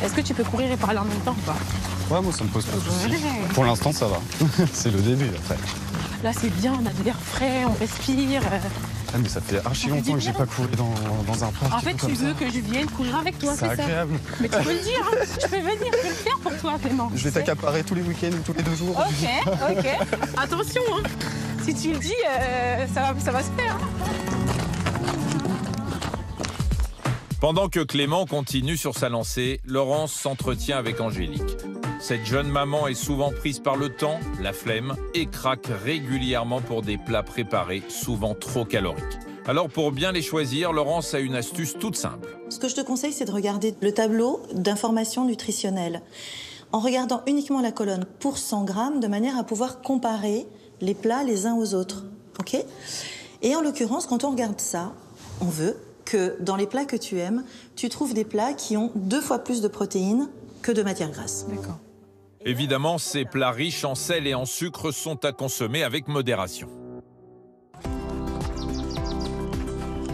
Est-ce que tu peux courir et parler en même temps ou pas? Ouais, moi ça me pose pas de soucis. Pour l'instant ça va. C'est le début après. Là c'est bien, on a de l'air frais, on respire. Ah mais ça fait archi longtemps que j'ai pas couru dans un parc. En fait tu veux que je vienne courir avec toi, c'est ça? C'est agréable. Mais tu peux le dire, hein. Je peux venir, je peux le faire pour toi Clément. Je vais t'accaparer tous les week-ends ou tous les 2 jours. Ok. Attention, hein. Si tu le dis, ça va se faire. Pendant que Clément continue sur sa lancée, Laurence s'entretient avec Angélique. Cette jeune maman est souvent prise par le temps, la flemme, et craque régulièrement pour des plats préparés, souvent trop caloriques. Alors pour bien les choisir, Laurence a une astuce toute simple. Ce que je te conseille, c'est de regarder le tableau d'informations nutritionnelles. En regardant uniquement la colonne pour 100 grammes, de manière à pouvoir comparer les plats les uns aux autres. Ok ? Et en l'occurrence, quand on regarde ça, on veut que dans les plats que tu aimes, tu trouves des plats qui ont 2 fois plus de protéines que de matières grasses. D'accord. Évidemment, ces plats riches en sel et en sucre sont à consommer avec modération.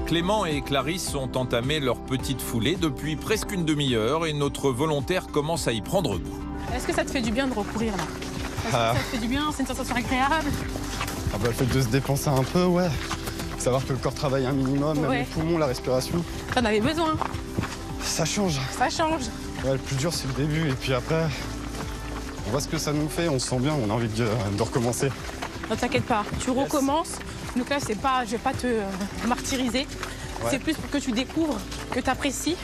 Clément et Clarisse ont entamé leur petite foulée depuis presque une demi-heure et notre volontaire commence à y prendre goût. Est-ce que ça te fait du bien de recourir là? Est-ce que ça te fait du bien? C'est une sensation agréable? Ah bah, le fait de se dépenser un peu, ouais. Savoir que le corps travaille un minimum, même Ouais. les poumons, la respiration. T'en avais besoin. Ça change. Ça change. Ouais, le plus dur, c'est le début. Et puis après, on voit ce que ça nous fait, on se sent bien, on a envie de recommencer. Ne t'inquiète pas, tu recommences. Donc là, c'est pas, je vais pas te martyriser. Ouais. C'est plus pour que tu découvres, que tu apprécies.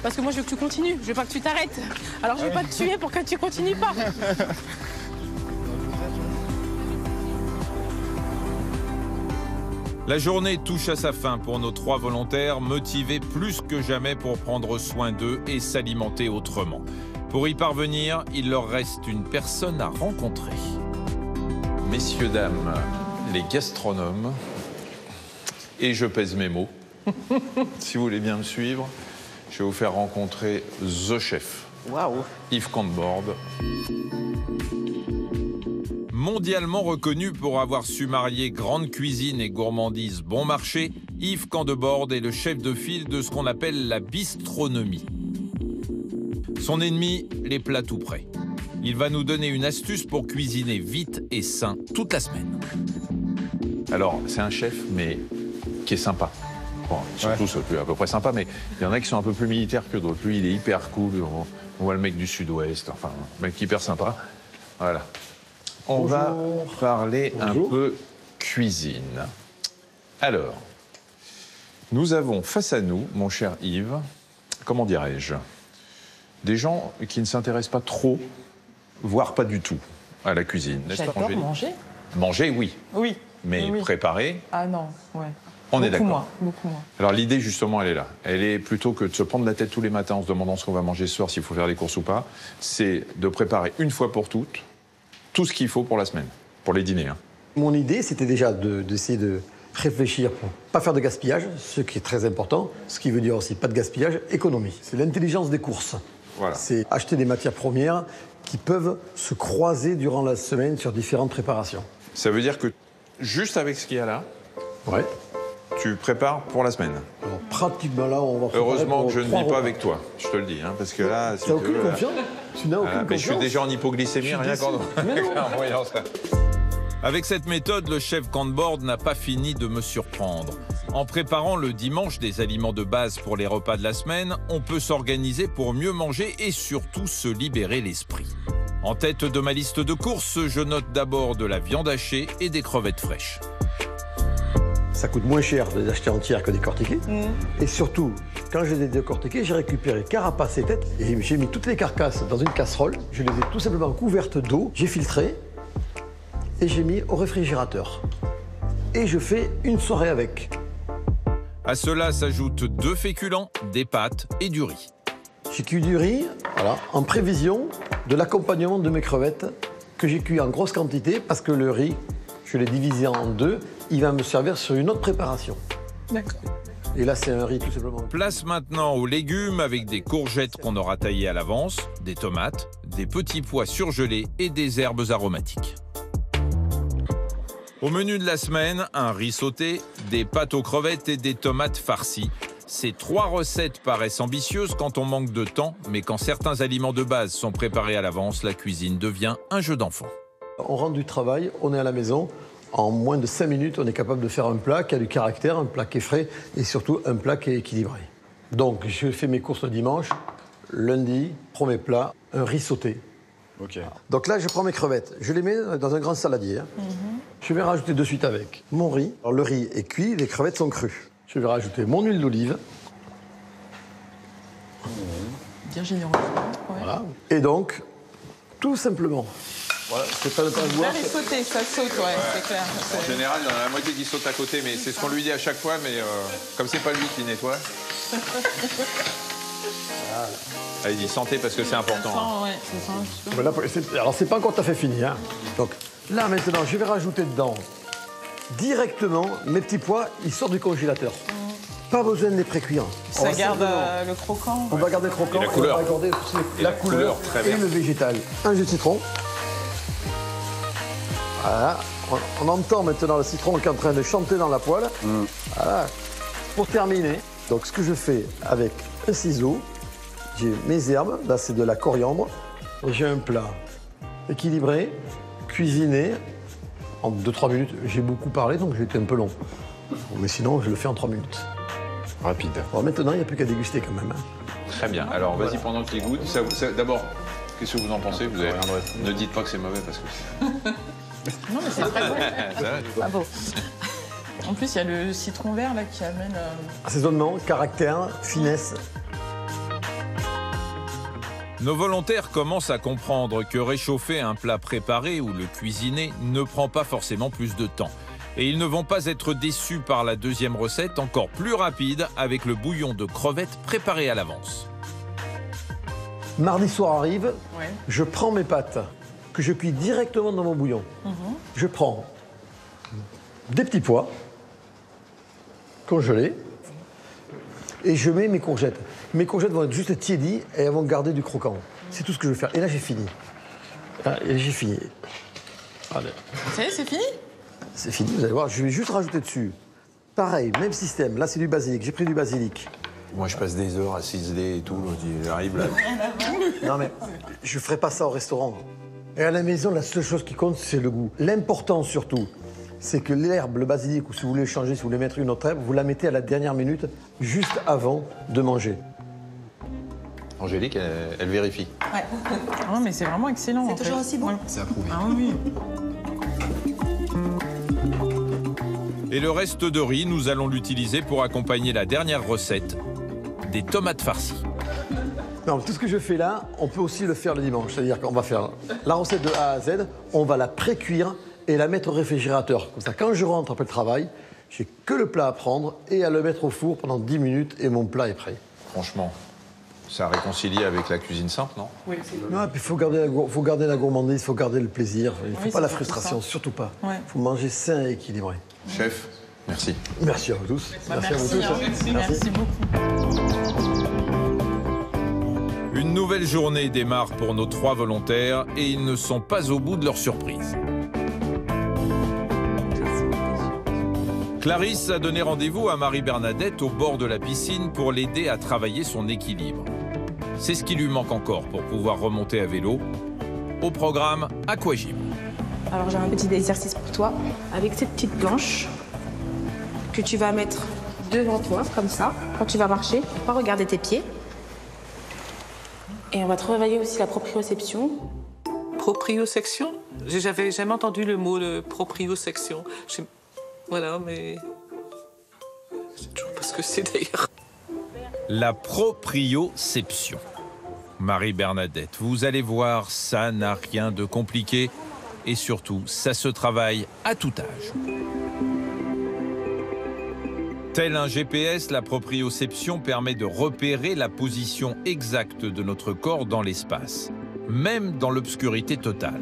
Parce que moi, je veux que tu continues. Je veux pas que tu t'arrêtes. Alors, je vais pas te tuer pour que tu continues pas. La journée touche à sa fin pour nos 3 volontaires, motivés plus que jamais pour prendre soin d'eux et s'alimenter autrement. Pour y parvenir, il leur reste une personne à rencontrer. Messieurs, dames, les gastronomes, et je pèse mes mots, si vous voulez bien me suivre, je vais vous faire rencontrer The Chef, Yves Cantbord. Mondialement reconnu pour avoir su marier grande cuisine et gourmandise bon marché, Yves Cantbord est le chef de file de ce qu'on appelle la bistronomie. Son ennemi, les plats tout prêts. Il va nous donner une astuce pour cuisiner vite et sain toute la semaine. Alors, c'est un chef, mais qui est sympa. Bon, surtout, c'est à peu près sympa, mais il y en a qui sont un peu plus militaires que d'autres. Lui, il est hyper cool. On voit le mec du sud-ouest, enfin, un mec hyper sympa. Voilà. On va parler un peu cuisine. Alors, nous avons face à nous, mon cher Yves, comment dirais-je, des gens qui ne s'intéressent pas trop, voire pas du tout, à la cuisine. N'est-ce pas, J'adore manger. Manger, oui. Oui. Mais oui. préparer, Ah non, ouais. on est d'accord. Beaucoup moins. Alors l'idée, justement, elle est là. Elle est plutôt que de se prendre la tête tous les matins en se demandant ce qu'on va manger ce soir, s'il faut faire les courses ou pas, c'est de préparer une fois pour toutes tout ce qu'il faut pour la semaine, pour les dîners. Hein. Mon idée, c'était déjà d'essayer de réfléchir pour pas faire de gaspillage, ce qui est très important, ce qui veut dire aussi pas de gaspillage, économie. C'est l'intelligence des courses. Voilà. C'est acheter des matières premières qui peuvent se croiser durant la semaine sur différentes préparations. Ça veut dire que juste avec ce qu'il y a là, tu prépares pour la semaine. Alors, pratiquement là, on va... Heureusement que je ne vis pas avec toi, je te le dis, hein, parce que là... Si tu n'as aucune confiance? Tu n'as aucune confiance? Mais je suis déjà en hypoglycémie, rien qu'en voyant ça. Avec cette méthode, le chef Cantbord n'a pas fini de me surprendre. En préparant le dimanche des aliments de base pour les repas de la semaine, on peut s'organiser pour mieux manger et surtout se libérer l'esprit. En tête de ma liste de courses, je note d'abord de la viande hachée et des crevettes fraîches. Ça coûte moins cher de les acheter entières que décortiquées. Et surtout, quand je les ai décortiquées, j'ai récupéré carapace et tête et j'ai mis toutes les carcasses dans une casserole. Je les ai tout simplement couvertes d'eau, j'ai filtré et j'ai mis au réfrigérateur. Et je fais une soirée avec. À cela s'ajoutent 2 féculents, des pâtes et du riz. J'ai cuit du riz, voilà, en prévision de l'accompagnement de mes crevettes que j'ai cuit en grosse quantité parce que le riz, je l'ai divisé en 2. Il va me servir sur une autre préparation. D'accord. Et là, c'est un riz tout simplement. Place maintenant aux légumes avec des courgettes qu'on aura taillées à l'avance, des tomates, des petits pois surgelés et des herbes aromatiques. Au menu de la semaine, un riz sauté, des pâtes aux crevettes et des tomates farcies. Ces 3 recettes paraissent ambitieuses quand on manque de temps, mais quand certains aliments de base sont préparés à l'avance, la cuisine devient un jeu d'enfant. On rentre du travail, on est à la maison. En moins de 5 minutes, on est capable de faire un plat qui a du caractère, un plat qui est frais et surtout un plat qui est équilibré. Donc, je fais mes courses le dimanche. Lundi, premier plat, un riz sauté. Ok. Donc là, je prends mes crevettes. Je les mets dans un grand saladier. Je vais rajouter de suite avec mon riz. Alors, le riz est cuit, les crevettes sont crues. Je vais rajouter mon huile d'olive. Bien généreux. Ouais. Voilà. Et donc, tout simplement, voilà, c'est pas de pas voir. Là, les sautés, ça saute, ouais, c'est clair. En général, il y en a la moitié qui saute à côté, mais c'est ce qu'on lui dit à chaque fois, mais comme c'est pas lui qui nettoie. Ah, il dit santé parce que c'est important. Ça sent, ouais, ça sent un petit peu. Alors, c'est pas encore tout à fait fini. Hein. Donc, là, maintenant, je vais rajouter dedans directement, mes petits pois, ils sortent du congélateur. Pas besoin de les précuire. Ça garde le croquant. On va garder le croquant, Et la couleur. on va garder la couleur très et verte. le végétal. Un jus de citron. Voilà. On entend maintenant le citron qui est en train de chanter dans la poêle. Voilà. Pour terminer, donc ce que je fais avec un ciseau, j'ai mes herbes, là c'est de la coriandre. J'ai un plat équilibré, cuisiné en 2-3 minutes. J'ai beaucoup parlé donc j'ai été un peu long. Mais sinon je le fais en 3 minutes. Rapide. Bon, maintenant il n'y a plus qu'à déguster quand même. Très bien. Alors, vas-y, pendant qu'il goûte. D'abord, qu'est-ce que vous en pensez? Ne dites pas que c'est mauvais parce que... Non, mais c'est très bon. Ça va, Ah bon. En plus, il y a le citron vert là qui amène. Assaisonnement, caractère, finesse. Nos volontaires commencent à comprendre que réchauffer un plat préparé ou le cuisiner ne prend pas forcément plus de temps. Et ils ne vont pas être déçus par la deuxième recette, encore plus rapide, avec le bouillon de crevettes préparé à l'avance. Mardi soir arrive, Ouais. je prends mes pâtes que je cuis directement dans mon bouillon. Je prends des petits pois congelés et je mets mes courgettes. Mes courgettes vont être juste tiédies et elles vont garder du croquant. C'est tout ce que je vais faire. Et là, j'ai fini. Ah, et j'ai fini. Allez. Ça y est, c'est fini? C'est fini, vous allez voir. Je vais juste rajouter dessus. Pareil, même système. Là, c'est du basilic. J'ai pris du basilic. Moi, je passe des heures à ciseler et tout. J'arrive là. Non, mais je ne ferai pas ça au restaurant. Et à la maison, la seule chose qui compte, c'est le goût. L'important, surtout, c'est que l'herbe, le basilic, ou si vous voulez changer, si vous voulez mettre une autre herbe, vous la mettez à la dernière minute, juste avant de manger. Angélique, elle vérifie. Non, mais c'est vraiment excellent. C'est toujours aussi bon. Ouais. C'est approuvé. Ah oui. Et le reste de riz, nous allons l'utiliser pour accompagner la dernière recette, des tomates farcies. Non, tout ce que je fais là, on peut aussi le faire le dimanche. C'est-à-dire qu'on va faire la recette de A à Z, on va la pré-cuire et la mettre au réfrigérateur. Comme ça, quand je rentre après le travail, j'ai que le plat à prendre et à le mettre au four pendant 10 minutes et mon plat est prêt. Franchement, ça réconcilie avec la cuisine simple, non? Oui, c'est Non, et puis il faut garder la gourmandise, il faut garder le plaisir. Il ne faut Oui, pas la c'est surtout frustration, ça. surtout pas. Ouais. Il faut manger sain et équilibré. Chef, merci. Merci à vous tous. Bah, à vous tous. hein. Merci beaucoup. Une nouvelle journée démarre pour nos 3 volontaires et ils ne sont pas au bout de leur surprise. Clarisse a donné rendez-vous à Marie-Bernadette au bord de la piscine pour l'aider à travailler son équilibre. C'est ce qui lui manque encore pour pouvoir remonter à vélo. Au programme Aquagym. Alors j'ai un petit exercice pour toi avec cette petite planche que tu vas mettre devant toi comme ça quand tu vas marcher. Faut pas regarder tes pieds. Et on va travailler aussi la proprioception. Propriosection? J'avais jamais entendu le mot de propriosection. Voilà, mais je sais toujours pas ce que c'est d'ailleurs. La proprioception. Marie-Bernadette, vous allez voir, ça n'a rien de compliqué. Et surtout, ça se travaille à tout âge. Tel un GPS, la proprioception permet de repérer la position exacte de notre corps dans l'espace, même dans l'obscurité totale.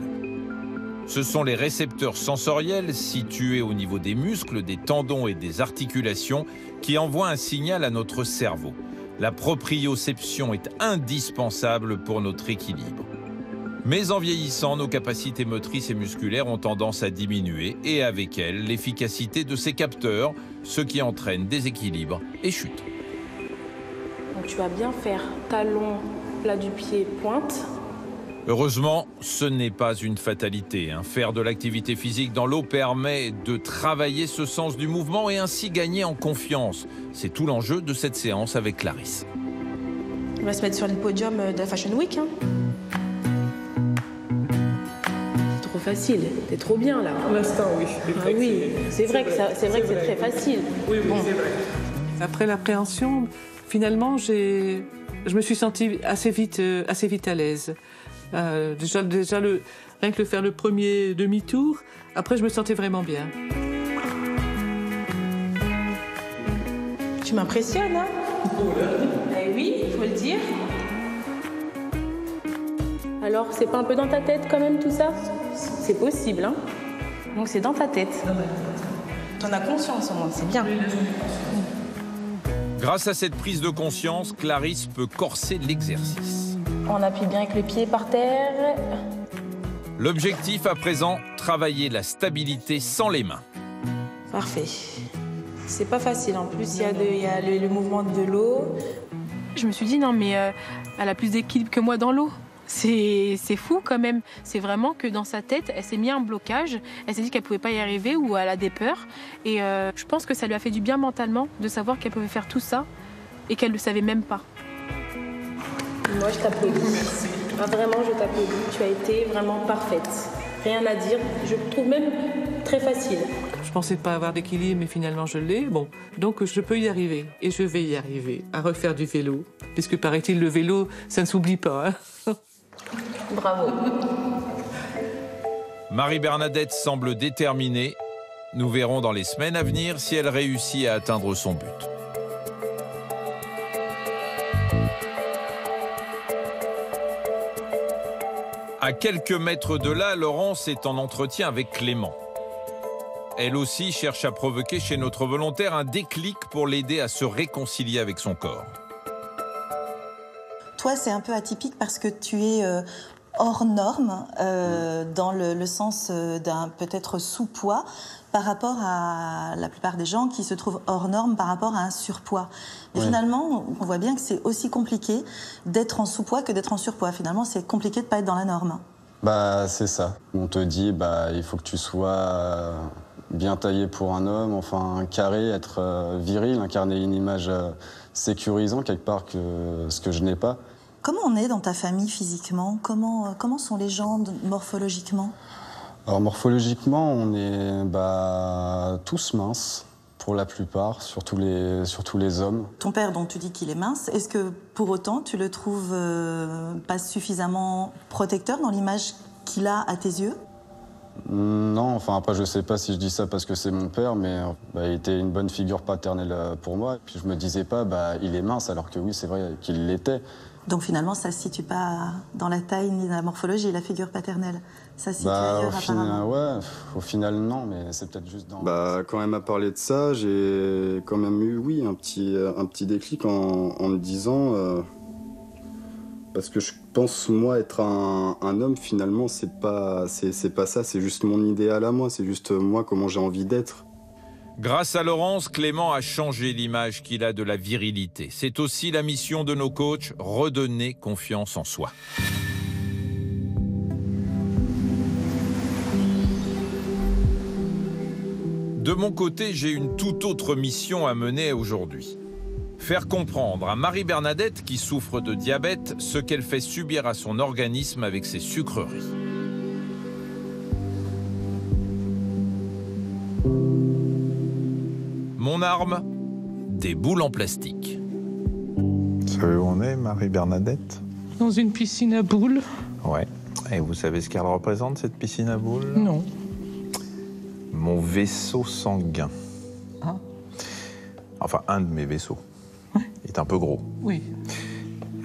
Ce sont les récepteurs sensoriels situés au niveau des muscles, des tendons et des articulations qui envoient un signal à notre cerveau. La proprioception est indispensable pour notre équilibre. Mais en vieillissant, nos capacités motrices et musculaires ont tendance à diminuer et avec elles, l'efficacité de ces capteurs, ce qui entraîne déséquilibre et chute. Donc tu vas bien faire talon, plat du pied, pointe. Heureusement, ce n'est pas une fatalité. Faire de l'activité physique dans l'eau permet de travailler ce sens du mouvement et ainsi gagner en confiance. C'est tout l'enjeu de cette séance avec Clarisse. On va se mettre sur le podium de la Fashion Week. C'est trop facile, t'es trop bien là. Pour l'instant, oui. Ah oui, c'est vrai que c'est très facile. Oui, c'est vrai. Après l'appréhension, finalement, je me suis sentie assez vite à l'aise. Déjà rien que faire le premier demi-tour, après je me sentais vraiment bien. Tu m'impressionnes, hein? Eh oui, il faut le dire. Alors, c'est pas un peu dans ta tête quand même tout ça? C'est possible, hein? Donc c'est dans ta tête. T'en as conscience au moins, c'est bien. Grâce à cette prise de conscience, Clarisse peut corser l'exercice. On appuie bien avec le pied par terre. L'objectif à présent, travailler la stabilité sans les mains. Parfait. C'est pas facile, en plus il y a le mouvement de l'eau. Je me suis dit, non mais elle a plus d'équilibre que moi dans l'eau. C'est fou quand même. C'est vraiment que dans sa tête, elle s'est mis un blocage. Elle s'est dit qu'elle pouvait pas y arriver ou elle a des peurs. Et je pense que ça lui a fait du bien mentalement de savoir qu'elle pouvait faire tout ça et qu'elle le savait même pas. Moi, je t'applaudis. Ah, vraiment, je t'applaudis. Tu as été vraiment parfaite. Rien à dire. Je trouve même très facile. Je pensais pas avoir d'équilibre, mais finalement je l'ai. Bon, donc je peux y arriver. Et je vais y arriver à refaire du vélo. Puisque paraît-il, le vélo, ça ne s'oublie pas. Hein. Bravo. Marie-Bernadette semble déterminée. Nous verrons dans les semaines à venir si elle réussit à atteindre son but. À quelques mètres de là, Laurence est en entretien avec Clément. Elle aussi cherche à provoquer chez notre volontaire un déclic pour l'aider à se réconcilier avec son corps. Toi, c'est un peu atypique parce que tu es hors norme, dans le sens d'un peut-être sous-poids, par rapport à la plupart des gens qui se trouvent hors norme par rapport à un surpoids. Et finalement, on voit bien que c'est aussi compliqué d'être en sous-poids que d'être en surpoids. Finalement, c'est compliqué de ne pas être dans la norme. Bah, c'est ça. On te dit, bah, il faut que tu sois bien taillé pour un homme, enfin carré, être viril, incarner une image sécurisante quelque part, ce que je n'ai pas. Comment on est dans ta famille physiquement ? Comment sont les gens morphologiquement ? Alors morphologiquement, on est tous minces, pour la plupart, surtout les hommes. Ton père, donc tu dis qu'il est mince, est-ce que pour autant tu le trouves pas suffisamment protecteur dans l'image qu'il a à tes yeux ? Non, enfin après je sais pas si je dis ça parce que c'est mon père, mais il était une bonne figure paternelle pour moi. Puis je me disais pas, il est mince, alors que oui, c'est vrai qu'il l'était. Donc finalement, ça ne se situe pas dans la taille ni dans la morphologie, la figure paternelle. Ça se situe ailleurs apparemment. Au final, non, mais c'est peut-être juste dans... Quand elle m'a parlé de ça, j'ai quand même eu, oui, un petit déclic en me disant... parce que je pense, moi, être un homme, finalement, c'est pas ça, c'est juste mon idéal à moi, c'est juste moi, comment j'ai envie d'être. Grâce à Laurence, Clément a changé l'image qu'il a de la virilité. C'est aussi la mission de nos coachs, redonner confiance en soi. De mon côté, j'ai une toute autre mission à mener aujourd'hui. Faire comprendre à Marie-Bernadette, qui souffre de diabète, ce qu'elle fait subir à son organisme avec ses sucreries. Mon arme, des boules en plastique. Vous savez où on est, Marie-Bernadette ? Dans une piscine à boules. Ouais. Et vous savez ce qu'elle représente, cette piscine à boules ? Non. Mon vaisseau sanguin. Ah. Enfin, un de mes vaisseaux. Ouais. Il est un peu gros. Oui.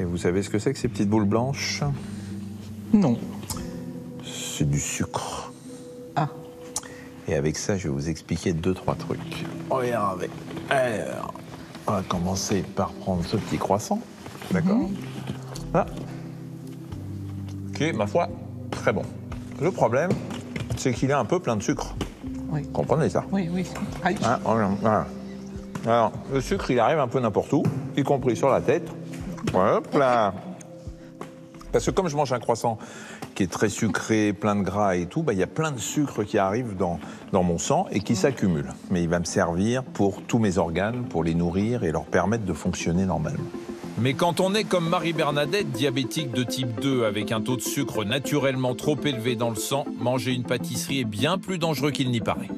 Et vous savez ce que c'est que ces petites boules blanches ? Non. C'est du sucre. Ah. Et avec ça, je vais vous expliquer 2-3 trucs. Regardez. Alors, on va commencer par prendre ce petit croissant. D'accord ? Ah. Qui est, ma foi, très bon. Le problème, c'est qu'il est un peu plein de sucre. Oui. Vous comprenez ça ? Oui, oui. Aïe. Hein, voilà. Alors, le sucre, il arrive un peu n'importe où, y compris sur la tête. Hop là. Parce que comme je mange un croissant qui est très sucré, plein de gras et tout, il y a plein de sucre qui arrive dans mon sang et qui s'accumule. Mais il va me servir pour tous mes organes, pour les nourrir et leur permettre de fonctionner normalement. Mais quand on est comme Marie-Bernadette, diabétique de type 2 avec un taux de sucre naturellement trop élevé dans le sang, manger une pâtisserie est bien plus dangereux qu'il n'y paraît.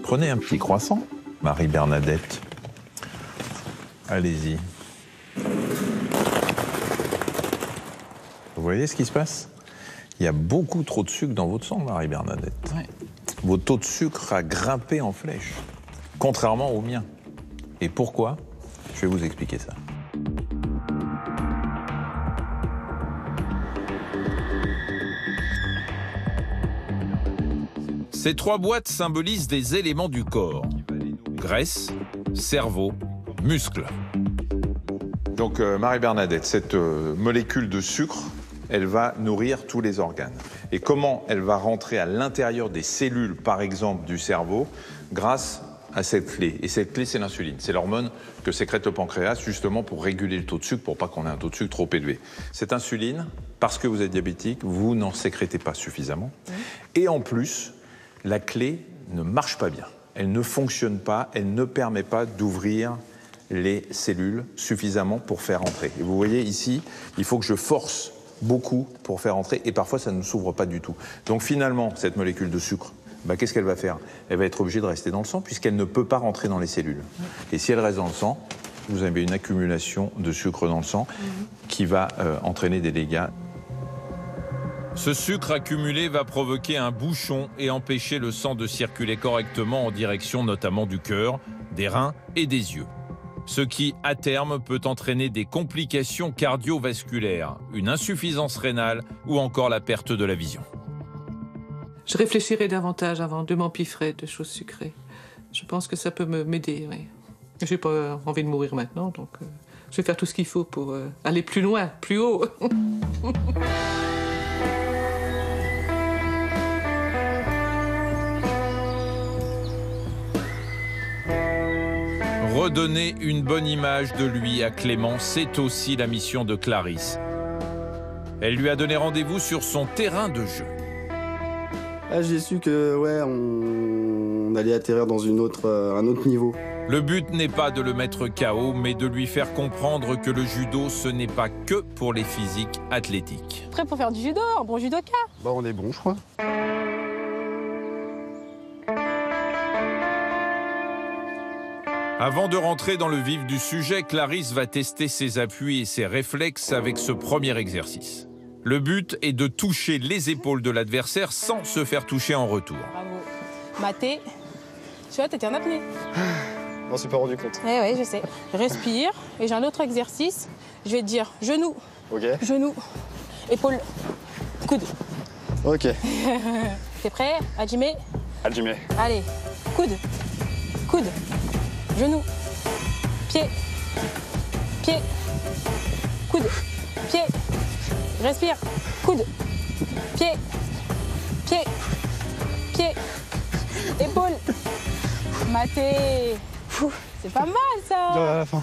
Prenez un petit croissant, Marie-Bernadette. Allez-y. Vous voyez ce qui se passe ? Il y a beaucoup trop de sucre dans votre sang, Marie-Bernadette. Ouais. Votre taux de sucre a grimpé en flèche, contrairement au mien. Et pourquoi ? Je vais vous expliquer ça. Ces 3 boîtes symbolisent des éléments du corps. Graisse, cerveau, muscles. Donc Marie-Bernadette, cette molécule de sucre, elle va nourrir tous les organes. Et comment elle va rentrer à l'intérieur des cellules, par exemple, du cerveau, grâce à cette clé. Et cette clé, c'est l'insuline. C'est l'hormone que sécrète le pancréas, justement pour réguler le taux de sucre, pour pas qu'on ait un taux de sucre trop élevé. Cette insuline, parce que vous êtes diabétique, vous n'en sécrétez pas suffisamment. Et en plus, la clé ne marche pas bien. Elle ne fonctionne pas, elle ne permet pas d'ouvrir les cellules suffisamment pour faire entrer. Et vous voyez ici, il faut que je force beaucoup pour faire entrer, et parfois ça ne s'ouvre pas du tout. Donc finalement, cette molécule de sucre, qu'est-ce qu'elle va faire? Elle va être obligée de rester dans le sang puisqu'elle ne peut pas rentrer dans les cellules. Et si elle reste dans le sang, vous avez une accumulation de sucre dans le sang qui va entraîner des dégâts. Ce sucre accumulé va provoquer un bouchon et empêcher le sang de circuler correctement en direction notamment du cœur, des reins et des yeux. Ce qui, à terme, peut entraîner des complications cardiovasculaires, une insuffisance rénale ou encore la perte de la vision. Je réfléchirai davantage avant de m'empiffrer de choses sucrées. Je pense que ça peut m'aider, oui. Je n'ai pas envie de mourir maintenant, donc je vais faire tout ce qu'il faut pour aller plus loin, plus haut. Redonner une bonne image de lui à Clément, c'est aussi la mission de Clarisse. Elle lui a donné rendez-vous sur son terrain de jeu. J'ai su que on allait atterrir dans un autre niveau. Le but n'est pas de le mettre KO, mais de lui faire comprendre que le judo, ce n'est pas que pour les physiques athlétiques. Prêt pour faire du judo, un bon judoka? On est bon, je crois. Avant de rentrer dans le vif du sujet, Clarisse va tester ses appuis et ses réflexes avec ce premier exercice. Le but est de toucher les épaules de l'adversaire sans se faire toucher en retour. Bravo. Mathé, tu vois, t'étais en apnée. On s'est pas rendu compte. Oui, je sais. Respire. Et j'ai un autre exercice. Je vais te dire genou. Ok. Genou. Épaule. Coude. Ok. T'es prêt? Hajime. Hajime. Allez. Coude. Coude. Genou. Pied. Pied. Coude. Pied. Respire. Coude. Pied. Pied. Pied. Épaule. Maté. C'est pas mal ça. À la fin.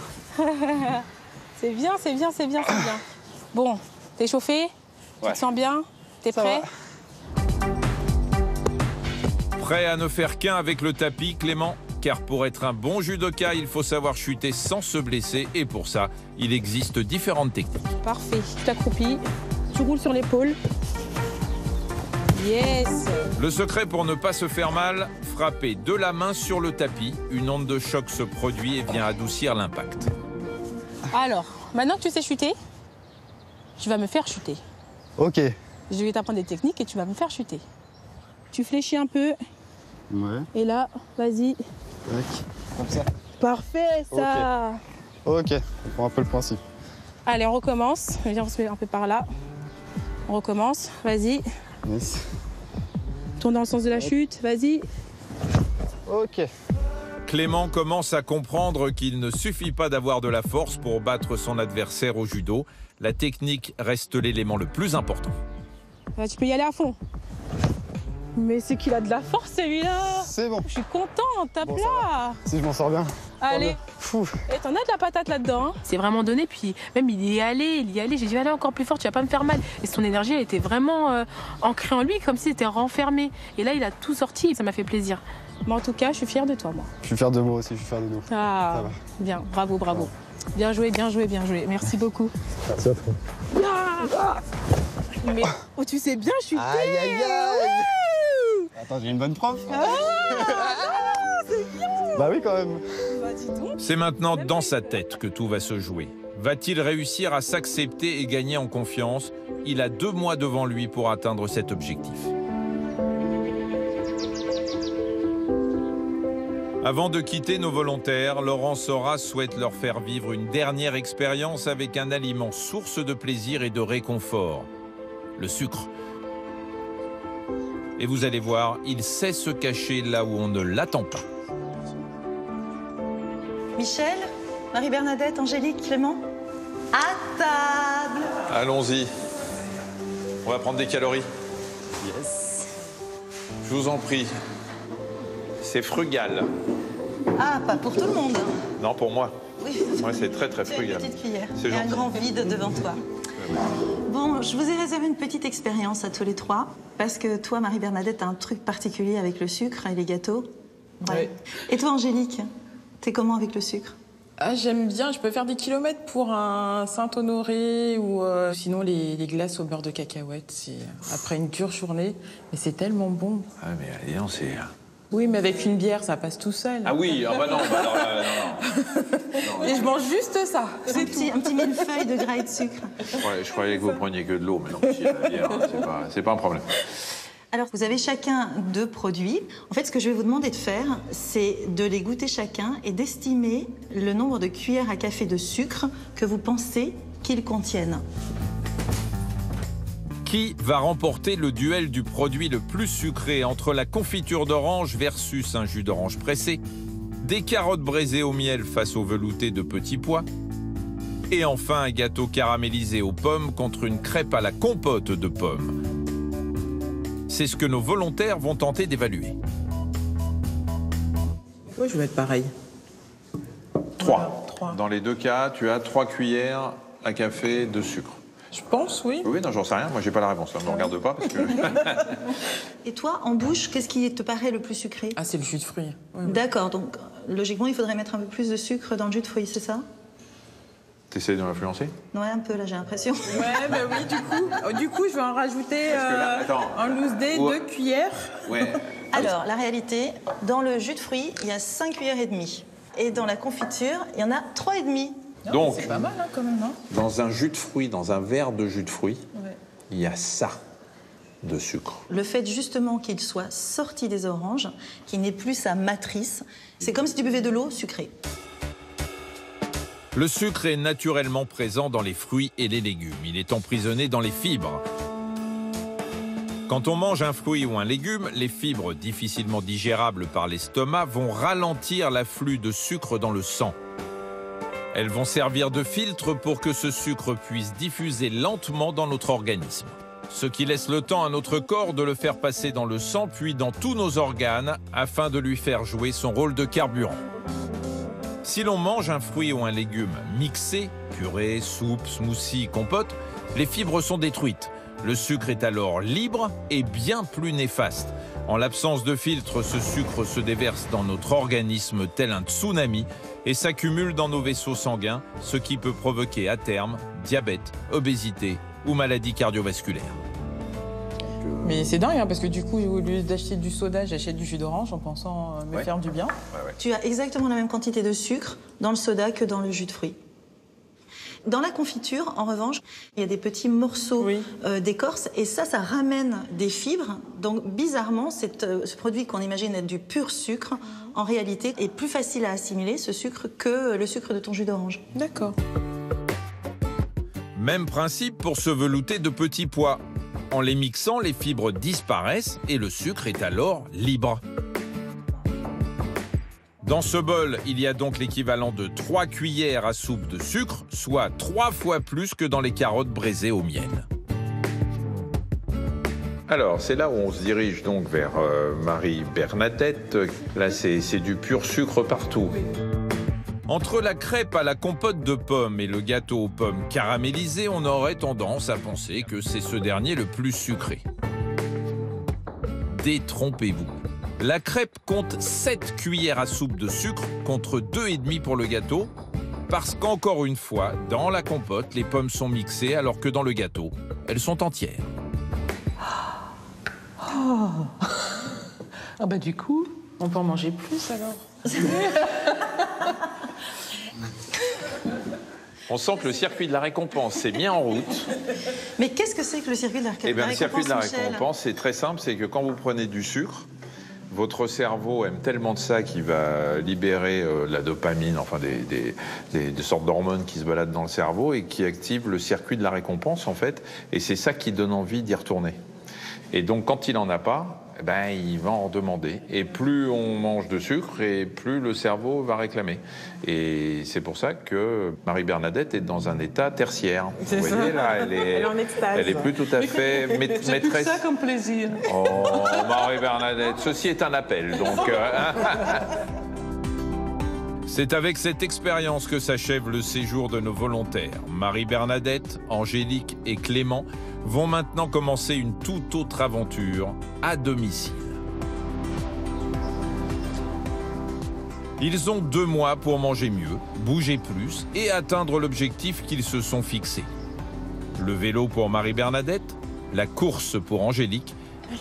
C'est bien, c'est bien, c'est bien, c'est bien. Bon, t'es chauffé? Tu te sens bien? T'es prêt? Prêt à ne faire qu'un avec le tapis, Clément? Car pour être un bon judoka, il faut savoir chuter sans se blesser. Et pour ça, il existe différentes techniques. Parfait. Tu t'accroupis, tu roules sur l'épaule. Yes. Le secret pour ne pas se faire mal, frapper de la main sur le tapis. Une onde de choc se produit et vient adoucir l'impact. Alors, maintenant que tu sais chuter, tu vas me faire chuter. Ok. Je vais t'apprendre des techniques et tu vas me faire chuter. Tu fléchis un peu. Ouais. Et là, vas-y. Comme ça. Parfait, ça. Ok, on prend un peu le principe. Allez, on recommence. Viens, on se met un peu par là. On recommence, vas-y. Yes. Tourne dans le sens de la chute, vas-y. Ok. Clément commence à comprendre qu'il ne suffit pas d'avoir de la force pour battre son adversaire au judo. La technique reste l'élément le plus important. Là, tu peux y aller à fond. Mais c'est qu'il a de la force, celui-là. C'est bon. Je suis contente, tape Bon, là. Si je m'en sors bien. Allez. Fou. Et t'en as de la patate là-dedans. Hein. C'est vraiment donné, puis même il y est allé. J'ai dit, allez encore plus fort, tu vas pas me faire mal. Et son énergie, elle était vraiment ancrée en lui, comme s'il était renfermé. Et là, il a tout sorti, et ça m'a fait plaisir. Mais en tout cas, je suis fière de toi, moi. Je suis fier de moi aussi, je suis fier de nous. Ah, ça va. Bien, bravo, bravo. Ouais. Bien joué, bien joué, bien joué. Merci beaucoup. Merci à toi. Ah mais tu sais bien chuter. Aïe, aïe, aïe. Attends, j'ai une bonne prof. C'est bien. Bah oui, quand même. Bah, dis donc. C'est maintenant dans sa tête que tout va se jouer. Va-t-il réussir à s'accepter et gagner en confiance? Il a 2 mois devant lui pour atteindre cet objectif. Avant de quitter nos volontaires, Laurent Sora souhaite leur faire vivre une dernière expérience avec un aliment source de plaisir et de réconfort, le sucre. Et vous allez voir, il sait se cacher là où on ne l'attend pas. Michel, Marie-Bernadette, Angélique, Clément, à table. Allons-y. On va prendre des calories. Yes. Je vous en prie. C'est frugal. Ah, pas pour tout le monde. Non, pour moi. Oui. Moi, c'est très Tu as une frugal. petite cuillère C'est et un gentil. grand vide devant toi. Bon, je vous ai réservé une petite expérience à tous les trois, parce que toi, Marie-Bernadette, t'as un truc particulier avec le sucre et les gâteaux. Ouais. Et toi, Angélique, t'es comment avec le sucre? Ah, j'aime bien, je peux faire des kilomètres pour un Saint-Honoré ou sinon les glaces au beurre de cacahuète. C'est après une dure journée, mais c'est tellement bon. Ah, mais allez, on c'est... Oui, mais avec une bière, ça passe tout seul. Ah oui, ah bah non, bah alors là, non. Et je mange juste ça, c'est tout. Un petit millefeuille de gras et de sucre. Ouais, je croyais que vous preniez que de l'eau, mais non, si, la bière, c'est pas un problème. Alors, vous avez chacun 2 produits. En fait, ce que je vais vous demander de faire, c'est de les goûter chacun et d'estimer le nombre de cuillères à café de sucre que vous pensez qu'ils contiennent. Qui va remporter le duel du produit le plus sucré entre la confiture d'orange versus un jus d'orange pressé, des carottes braisées au miel face au velouté de petits pois, et enfin un gâteau caramélisé aux pommes contre une crêpe à la compote de pommes. C'est ce que nos volontaires vont tenter d'évaluer. Oui, je vais être pareil. 3. Trois. Dans les 2 cas, tu as 3 cuillères à café de sucre. Je pense, oui. Oui, non, j'en sais rien. Moi, j'ai pas la réponse. Ne me regarde pas parce que... Et toi, en bouche, qu'est-ce qui te paraît le plus sucré? Ah, c'est le jus de fruits. Oui, oui. D'accord, donc logiquement, il faudrait mettre un peu plus de sucre dans le jus de fruits, c'est ça? T'essayes de m'influencer? Ouais, un peu, là, j'ai l'impression. Ouais, bah oui, du coup, je vais en rajouter Parce que là, attends. un loose day, Ouais. 2 cuillères. Ouais. Alors, la réalité, dans le jus de fruits, il y a 5 cuillères et demie. Et dans la confiture, il y en a 3 et demi. Donc, C'est pas mal, hein, quand même, hein. dans un jus de fruits, dans un verre de jus de fruits, Ouais. il y a ça de sucre. Le fait justement qu'il soit sorti des oranges, qu'il n'ait plus sa matrice, c'est comme si tu buvais de l'eau sucrée. Le sucre est naturellement présent dans les fruits et les légumes. Il est emprisonné dans les fibres. Quand on mange un fruit ou un légume, les fibres difficilement digérables par l'estomac vont ralentir l'afflux de sucre dans le sang. Elles vont servir de filtre pour que ce sucre puisse diffuser lentement dans notre organisme. Ce qui laisse le temps à notre corps de le faire passer dans le sang puis dans tous nos organes afin de lui faire jouer son rôle de carburant. Si l'on mange un fruit ou un légume mixé, purée, soupe, smoothie, compote, les fibres sont détruites. Le sucre est alors libre et bien plus néfaste. En l'absence de filtre, ce sucre se déverse dans notre organisme tel un tsunami et s'accumule dans nos vaisseaux sanguins, ce qui peut provoquer à terme diabète, obésité ou maladie cardiovasculaire. Mais c'est dingue, hein, parce que du coup, au lieu d'acheter du soda, j'achète du jus d'orange en pensant me faire du bien. Tu as exactement la même quantité de sucre dans le soda que dans le jus de fruits. Dans la confiture, en revanche, il y a des petits morceaux d'écorce et ça ramène des fibres. Donc, bizarrement, ce produit qu'on imagine être du pur sucre, en réalité, est plus facile à assimiler, ce sucre, que le sucre de ton jus d'orange. D'accord. Même principe pour se velouter de petits pois. En les mixant, les fibres disparaissent et le sucre est alors libre. Dans ce bol, il y a donc l'équivalent de 3 cuillères à soupe de sucre, soit 3 fois plus que dans les carottes braisées au miel. Alors, c'est là où on se dirige donc vers Marie-Bernadette. Là, c'est du pur sucre partout. Entre la crêpe à la compote de pommes et le gâteau aux pommes caramélisé, on aurait tendance à penser que c'est ce dernier le plus sucré. Détrompez-vous. La crêpe compte 7 cuillères à soupe de sucre contre 2,5 pour le gâteau, parce qu'encore une fois, dans la compote, les pommes sont mixées alors que dans le gâteau, elles sont entières. Oh. Ah bah du coup, on peut en manger plus alors. On sent que le circuit de la récompense s'est mis en route. Mais qu'est-ce que c'est que le circuit de la récompense, Eh bien, le circuit de la Michel ? récompense, c'est très simple, c'est que quand vous prenez du sucre, votre cerveau aime tellement de ça qu'il va libérer la dopamine, enfin des sortes d'hormones qui se baladent dans le cerveau et qui activent le circuit de la récompense, en fait. Et c'est ça qui donne envie d'y retourner. Et donc, quand il n'en a pas, ben, il va en demander. Et plus on mange de sucre, et plus le cerveau va réclamer. Et c'est pour ça que Marie-Bernadette est dans un état tertiaire. Vous voyez, là, elle est en extase. Elle est plus tout à fait J'ai maîtresse. plus ça comme plaisir. Oh, Marie-Bernadette, ceci est un appel, donc... C'est avec cette expérience que s'achève le séjour de nos volontaires. Marie-Bernadette, Angélique et Clément vont maintenant commencer une toute autre aventure à domicile. Ils ont 2 mois pour manger mieux, bouger plus et atteindre l'objectif qu'ils se sont fixés. Le vélo pour Marie-Bernadette, la course pour Angélique. Allez,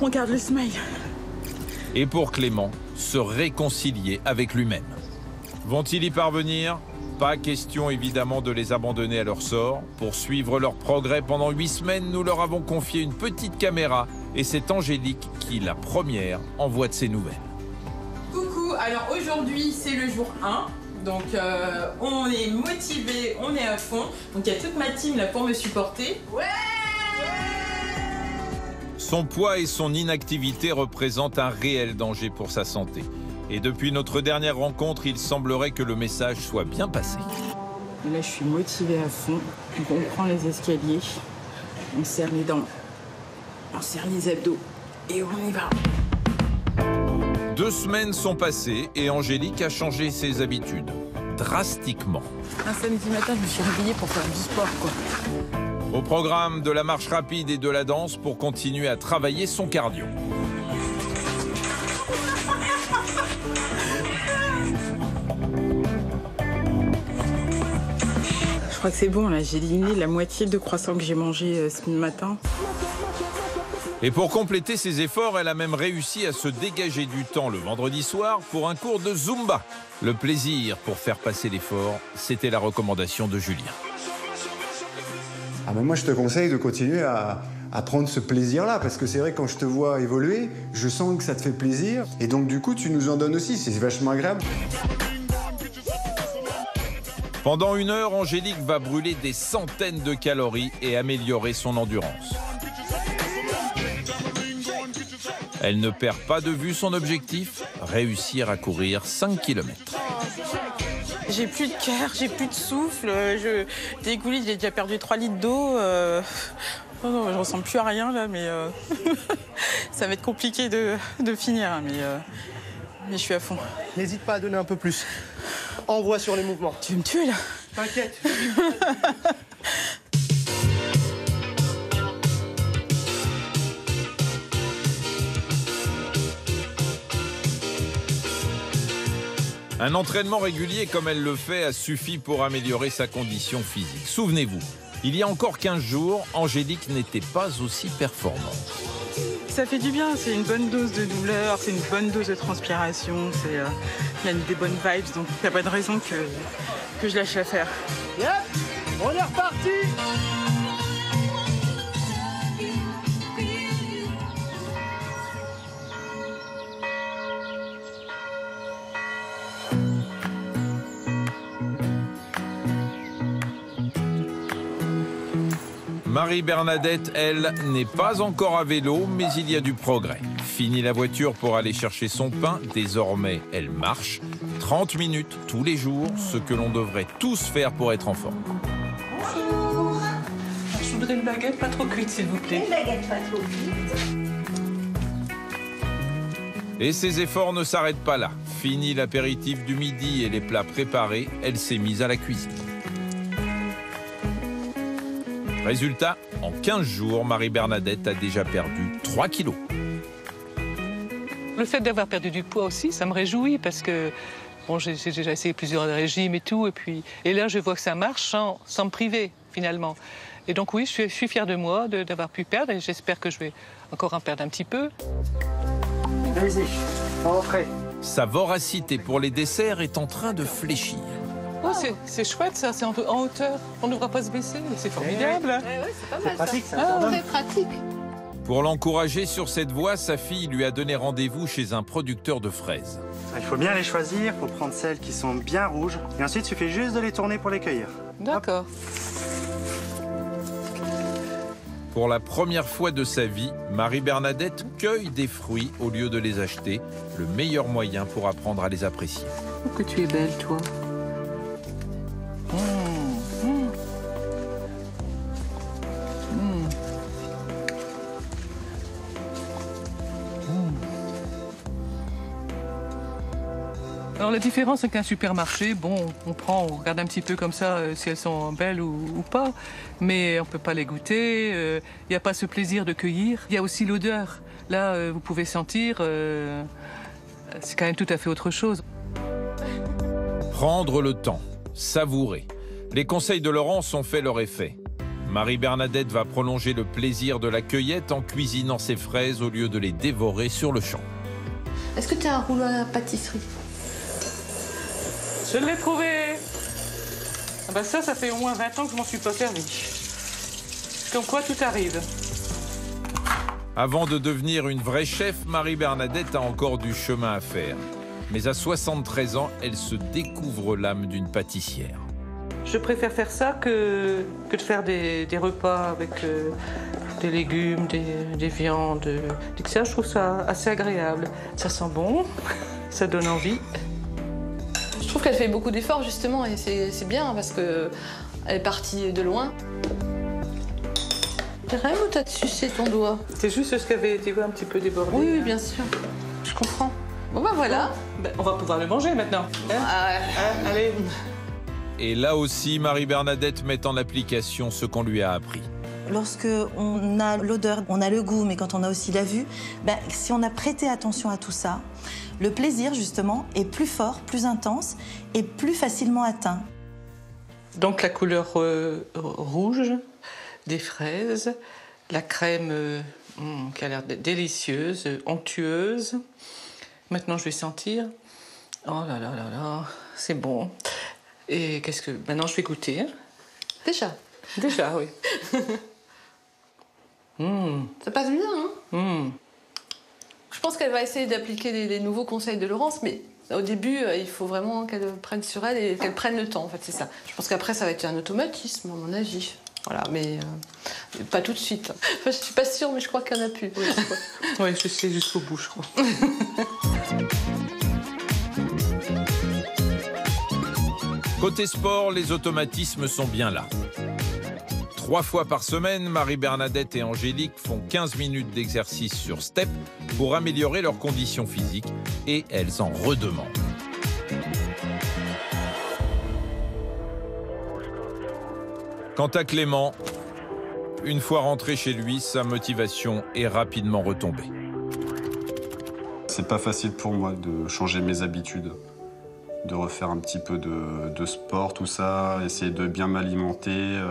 on garde le smile. Et pour Clément, se réconcilier avec lui-même. Vont-ils y parvenir ? Pas question évidemment de les abandonner à leur sort. Pour suivre leur progrès pendant 8 semaines, nous leur avons confié une petite caméra et c'est Angélique qui, la première, envoie de ses nouvelles. Coucou, alors aujourd'hui c'est le jour 1. Donc on est motivé, on est à fond. Donc il y a toute ma team là pour me supporter. Ouais! Son poids et son inactivité représentent un réel danger pour sa santé. Et depuis notre dernière rencontre, il semblerait que le message soit bien passé. Là, je suis motivée à fond. Donc, on prend les escaliers, on serre les dents, on serre les abdos et on y va. 2 semaines sont passées et Angélique a changé ses habitudes, drastiquement. Un samedi matin, je me suis réveillée pour faire du sport, quoi. Au programme de la marche rapide et de la danse pour continuer à travailler son cardio. Je crois que c'est bon, là, j'ai éliminé la moitié de croissant que j'ai mangé ce matin. Et pour compléter ses efforts, elle a même réussi à se dégager du temps le vendredi soir pour un cours de Zumba. Le plaisir pour faire passer l'effort, c'était la recommandation de Julien. Ah ben moi, je te conseille de continuer à prendre ce plaisir-là, parce que c'est vrai que quand je te vois évoluer, je sens que ça te fait plaisir. Et donc, du coup, tu nous en donnes aussi, c'est vachement agréable. Pendant 1 heure, Angélique va brûler des centaines de calories et améliorer son endurance. Elle ne perd pas de vue son objectif, réussir à courir 5 km. J'ai plus de cœur, j'ai plus de souffle, je dégouline, j'ai déjà perdu 3 litres d'eau. Oh non, je ressemble plus à rien là, mais ça va être compliqué de finir, hein, mais je suis à fond. N'hésite pas à donner un peu plus. Envoie sur les mouvements. Tu veux me tuer là? T'inquiète. Un entraînement régulier comme elle le fait a suffi pour améliorer sa condition physique. Souvenez-vous, il y a encore 15 jours, Angélique n'était pas aussi performante. Ça fait du bien, c'est une bonne dose de douleur, c'est une bonne dose de transpiration, il y a des bonnes vibes, donc il n'y a pas de raison que je lâche l'affaire. Yep, on est reparti. Marie-Bernadette, elle, n'est pas encore à vélo, mais il y a du progrès. Fini la voiture pour aller chercher son pain. Désormais, elle marche. 30 minutes tous les jours, ce que l'on devrait tous faire pour être en forme. Bonjour. Je voudrais une baguette pas trop cuite, s'il vous plaît. Une baguette pas trop cuite. Et ses efforts ne s'arrêtent pas là. Fini l'apéritif du midi et les plats préparés, elle s'est mise à la cuisine. Résultat, en 15 jours, Marie-Bernadette a déjà perdu 3 kilos. Le fait d'avoir perdu du poids aussi, ça me réjouit parce que bon, j'ai déjà essayé plusieurs régimes et tout. Et là, je vois que ça marche sans me priver, finalement. Et donc oui, je suis fière de moi d'avoir pu perdre et j'espère que je vais encore en perdre un petit peu. Vas-y, rentrez. Sa voracité pour les desserts est en train de fléchir. Oh, c'est chouette ça, c'est en hauteur. On ne devra pas se baisser, c'est formidable. Ouais, c'est pas mal. Pratique, ça. ça. Très pratique. Pour l'encourager sur cette voie, sa fille lui a donné rendez-vous chez un producteur de fraises. Il faut bien les choisir, il faut prendre celles qui sont bien rouges. Et ensuite, il suffit juste de les tourner pour les cueillir. D'accord. Pour la première fois de sa vie, Marie-Bernadette cueille des fruits au lieu de les acheter, le meilleur moyen pour apprendre à les apprécier. Oh, que tu es belle, toi. Alors la différence avec un supermarché, bon, on regarde un petit peu comme ça si elles sont belles ou pas, mais on peut pas les goûter, il n'y a pas ce plaisir de cueillir. Il y a aussi l'odeur. Là, vous pouvez sentir, c'est quand même tout à fait autre chose. Prendre le temps, savourer. Les conseils de Laurence ont fait leur effet. Marie-Bernadette va prolonger le plaisir de la cueillette en cuisinant ses fraises au lieu de les dévorer sur le champ. Est-ce que tu as un rouleau à pâtisserie? Je l'ai trouvé. Ah bah ça fait au moins 20 ans que je m'en suis pas servi. Comme quoi tout arrive. Avant de devenir une vraie chef, Marie-Bernadette a encore du chemin à faire. Mais à 73 ans, elle se découvre l'âme d'une pâtissière. Je préfère faire ça que de faire des repas avec des légumes, des viandes, ça. Je trouve ça assez agréable. Ça sent bon, ça donne envie. Je trouve qu'elle fait beaucoup d'efforts justement et c'est bien parce qu'elle est partie de loin. T'as rêvé ou t'as sucé ton doigt? C'est juste ce qui avait été un petit peu débordé. Oui, bien sûr. Je comprends. Bon bah voilà. Ben, on va pouvoir le manger maintenant. Hein? Allez. Et là aussi, Marie-Bernadette met en application ce qu'on lui a appris. Lorsque on a l'odeur, on a le goût, mais quand on a aussi la vue, si on a prêté attention à tout ça, le plaisir, justement, est plus fort, plus intense et plus facilement atteint. Donc la couleur rouge des fraises, la crème qui a l'air délicieuse, onctueuse. Maintenant, je vais sentir. Oh là là là là, c'est bon. Et qu'est-ce que... Maintenant, je vais goûter. Déjà, oui. Ça passe bien, hein? Je pense qu'elle va essayer d'appliquer les nouveaux conseils de Laurence, mais au début, il faut vraiment qu'elle prenne sur elle et qu'elle prenne le temps, en fait, c'est ça. Je pense qu'après, ça va être un automatisme, à mon avis. Voilà, mais pas tout de suite. Enfin, je suis pas sûre, mais je crois qu'il y en a plus. Oui, je sais jusqu'au bout, je crois. Côté sport, les automatismes sont bien là. 3 fois par semaine, Marie-Bernadette et Angélique font 15 minutes d'exercice sur step pour améliorer leurs conditions physiques et elles en redemandent. Quant à Clément, une fois rentré chez lui, sa motivation est rapidement retombée. C'est pas facile pour moi de changer mes habitudes, de refaire un petit peu de sport, tout ça, essayer de bien m'alimenter,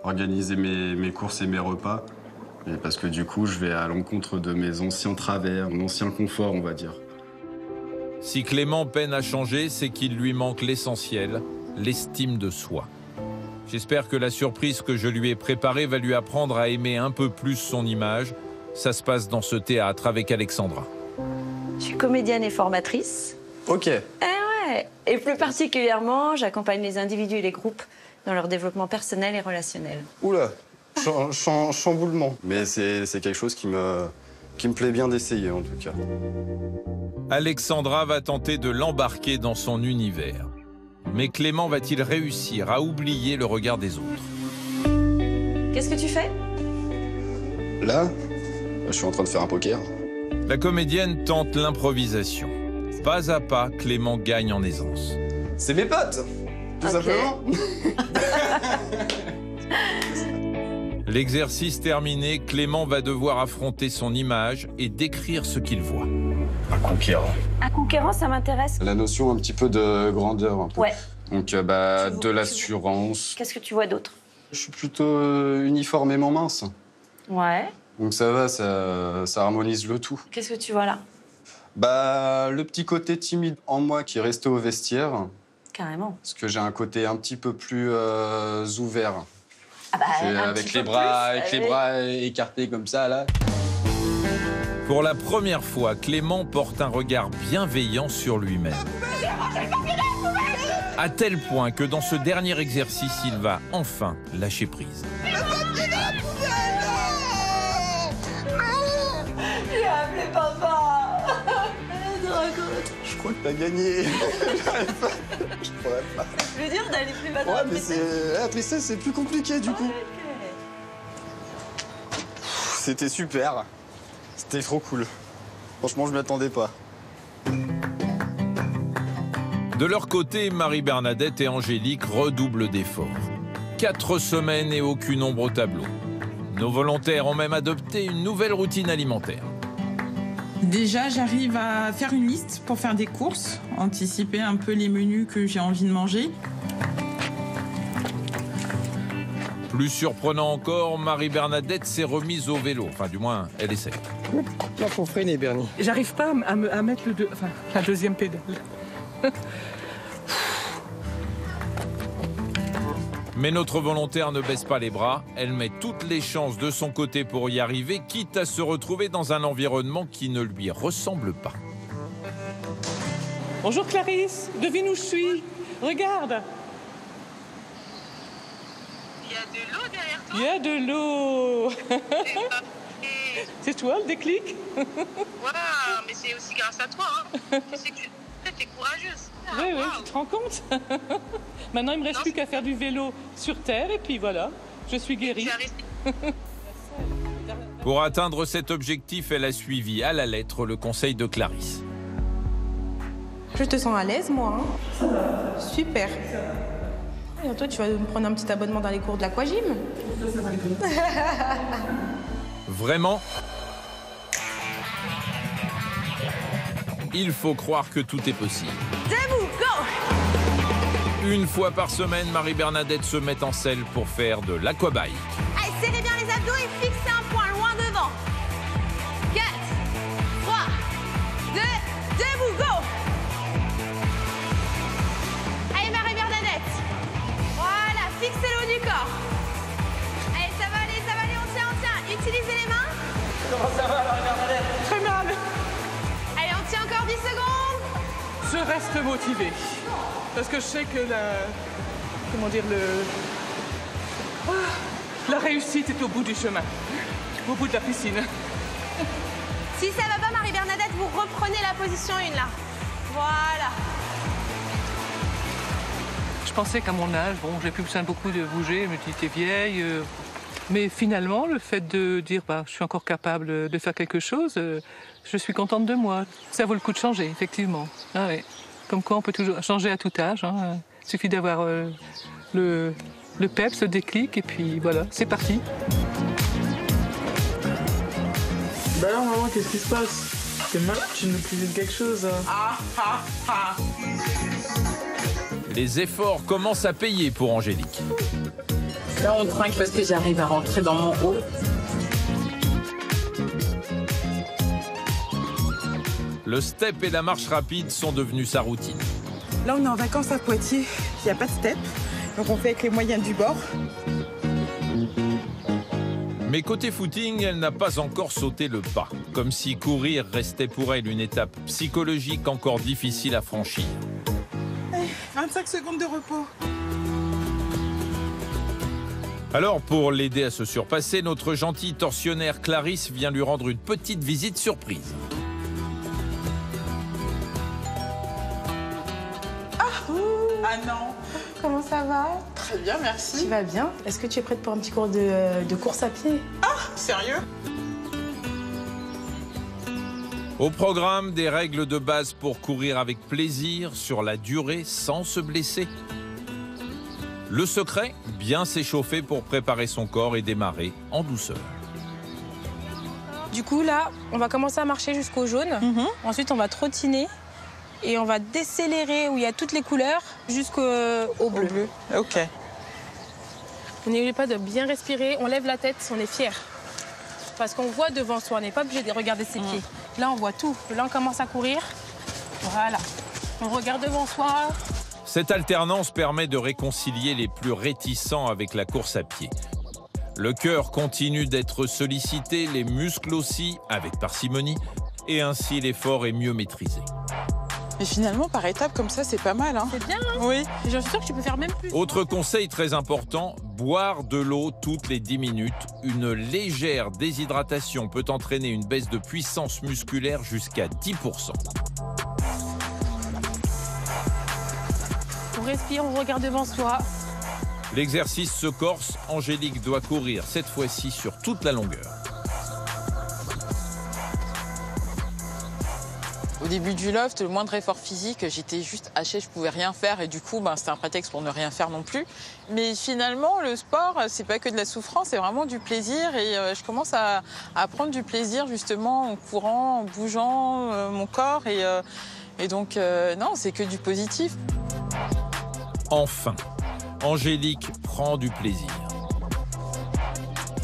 organiser mes courses et mes repas. Et parce que du coup, je vais à l'encontre de mes anciens travers, mon ancien confort, on va dire. Si Clément peine à changer, c'est qu'il lui manque l'essentiel, l'estime de soi. J'espère que la surprise que je lui ai préparée va lui apprendre à aimer un peu plus son image. Ça se passe dans ce théâtre avec Alexandra. Je suis comédienne et formatrice. Ok. Ouais. Et plus particulièrement, j'accompagne les individus et les groupes dans leur développement personnel et relationnel. Oula, chamboulement. Mais c'est quelque chose qui me plaît bien d'essayer, en tout cas. Alexandra va tenter de l'embarquer dans son univers. Mais Clément va-t-il réussir à oublier le regard des autres? Qu'est-ce que tu fais? Là, je suis en train de faire un poker. La comédienne tente l'improvisation. Pas à pas, Clément gagne en aisance. C'est mes potes, tout simplement. L'exercice terminé, Clément va devoir affronter son image et décrire ce qu'il voit. Un conquérant. Un conquérant, ça m'intéresse. La notion un petit peu de grandeur, un peu. Ouais. Donc, de l'assurance. Qu'est-ce que tu vois d'autre? Je suis plutôt uniformément mince. Ouais. Donc ça va, ça harmonise le tout. Qu'est-ce que tu vois là? Le petit côté timide en moi qui est resté au vestiaire. Carrément. Parce que j'ai un côté un petit peu plus ouvert. Ah avec les bras écartés comme ça, là. Pour la première fois, Clément porte un regard bienveillant sur lui-même. À tel point que dans ce dernier exercice, il va enfin lâcher prise. Le papier dans la poubelle, non! crois que t'as gagné. Je pourrais pas. C'est plus dur d'aller plus bas dans Ouais, la mais la tristesse, c'est plus compliqué du coup. C'était super. C'était trop cool. Franchement, je m'y attendais pas. De leur côté, Marie-Bernadette et Angélique redoublent d'efforts. 4 semaines et aucune ombre au tableau. Nos volontaires ont même adopté une nouvelle routine alimentaire. Déjà, j'arrive à faire une liste pour faire des courses, anticiper un peu les menus que j'ai envie de manger. Plus surprenant encore, Marie-Bernadette s'est remise au vélo. Enfin, du moins, elle essaie. Là, faut freiner, Bernie. J'arrive pas à mettre la deuxième pédale. Mais notre volontaire ne baisse pas les bras. Elle met toutes les chances de son côté pour y arriver, quitte à se retrouver dans un environnement qui ne lui ressemble pas. Bonjour Clarisse, devine où je suis. Regarde. Il y a de l'eau derrière toi. Il y a de l'eau. C'est toi le déclic? Waouh, mais c'est aussi grâce à toi. Hein. Tu sais que tu es courageuse. Oui, oui, tu te rends compte? Maintenant, il me reste plus qu'à faire du vélo sur terre et puis voilà, je suis guérie. Pour atteindre cet objectif, elle a suivi à la lettre le conseil de Clarisse. Je te sens à l'aise, moi. Hein. Super. Et toi, tu vas me prendre un petit abonnement dans les cours de l'aquagym. Vraiment? Il faut croire que tout est possible. Debout, go! Une fois par semaine, Marie-Bernadette se met en selle pour faire de l'aquabike. Allez, serrez bien les abdos et fixez un point loin devant. 4, 3, 2, debout, go! Allez, Marie-Bernadette. Voilà, fixez le haut du corps. Allez, ça va aller, on tient. Utilisez les mains. Comment ça va, Marie-Bernadette? Très mal. Allez, on tient encore 10 secondes. Je reste motivée. Parce que je sais que la réussite est au bout du chemin, au bout de la piscine. Si ça va pas, Marie-Bernadette, vous reprenez la position 1 là. Voilà. Je pensais qu'à mon âge, bon, j'ai plus besoin beaucoup de bouger, je me dis t'es vieille. Mais finalement, le fait de dire je suis encore capable de faire quelque chose, je suis contente de moi. Ça vaut le coup de changer, effectivement. Ah ouais. Comme quoi, on peut toujours changer à tout âge. Hein. Il suffit d'avoir le peps, le déclic, et puis voilà, c'est parti. Bah alors, maman, qu'est-ce qui se passe? T'es malade, tu nous cuisines quelque chose. Les efforts commencent à payer pour Angélique. Là, on trinque parce que j'arrive à rentrer dans mon haut. Le step et la marche rapide sont devenus sa routine. Là, on est en vacances à Poitiers. Il n'y a pas de step. Donc, on fait avec les moyens du bord. Mais côté footing, elle n'a pas encore sauté le pas. Comme si courir restait pour elle une étape psychologique encore difficile à franchir. 25 secondes de repos. Alors, pour l'aider à se surpasser, notre gentille tortionnaire Clarisse vient lui rendre une petite visite surprise. Ah non. Comment ça va? Très bien, merci. Tu vas bien? Est-ce que tu es prête pour un petit cours de course à pied? Ah, sérieux? Au programme, des règles de base pour courir avec plaisir, sur la durée, sans se blesser. Le secret, bien s'échauffer pour préparer son corps et démarrer en douceur. Du coup, là, on va commencer à marcher jusqu'au jaune. Ensuite, on va trottiner. Et on va décélérer où il y a toutes les couleurs jusqu'au bleu. Ok. On n'oublie pas de bien respirer, on lève la tête, on est fier. Parce qu'on voit devant soi, on n'est pas obligé de regarder ses pieds. Là, on voit tout. Là, on commence à courir. Voilà. On regarde devant soi. Cette alternance permet de réconcilier les plus réticents avec la course à pied. Le cœur continue d'être sollicité, les muscles aussi, avec parcimonie, et ainsi l'effort est mieux maîtrisé. Mais finalement, par étapes comme ça, c'est pas mal, hein? C'est bien, hein? Oui. J'en suis sûre que tu peux faire même plus. Autre conseil très important, boire de l'eau toutes les 10 minutes. Une légère déshydratation peut entraîner une baisse de puissance musculaire jusqu'à 10%. respire, on regarde devant soi. L'exercice se corse, Angélique doit courir cette fois-ci sur toute la longueur. Au début du loft, le moindre effort physique, j'étais juste hachée, je pouvais rien faire et du coup, c'était un prétexte pour ne rien faire non plus. Mais finalement, le sport, c'est pas que de la souffrance, c'est vraiment du plaisir et je commence à prendre du plaisir justement en courant, en bougeant mon corps et donc non, c'est que du positif. Enfin, Angélique prend du plaisir.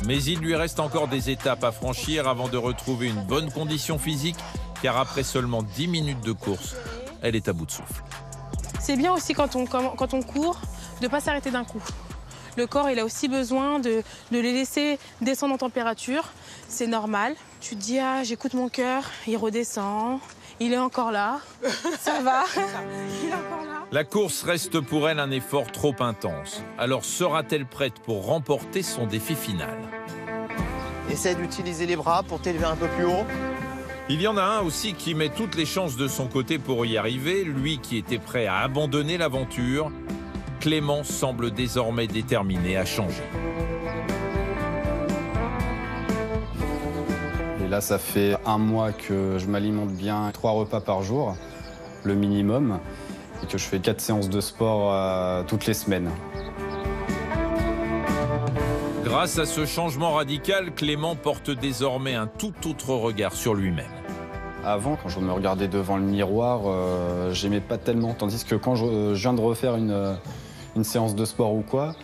Mais il lui reste encore des étapes à franchir avant de retrouver une bonne condition physique, car après seulement 10 minutes de course, elle est à bout de souffle. C'est bien aussi quand on court, de ne pas s'arrêter d'un coup. Le corps, il a aussi besoin de les laisser descendre en température. C'est normal. Tu te dis, ah, j'écoute mon cœur, il redescend, il est encore là, ça va, il est encore là. La course reste pour elle un effort trop intense. Alors sera-t-elle prête pour remporter son défi final? Essaie d'utiliser les bras pour t'élever un peu plus haut. Il y en a un aussi qui met toutes les chances de son côté pour y arriver, lui qui était prêt à abandonner l'aventure. Clément semble désormais déterminé à changer. Et là, ça fait 1 mois que je m'alimente bien, 3 repas par jour, le minimum, et que je fais 4 séances de sport toutes les semaines. Grâce à ce changement radical, Clément porte désormais un tout autre regard sur lui-même. Avant, quand je me regardais devant le miroir, j'aimais pas tellement. Tandis que quand je viens de refaire une séance de sport ou quoi,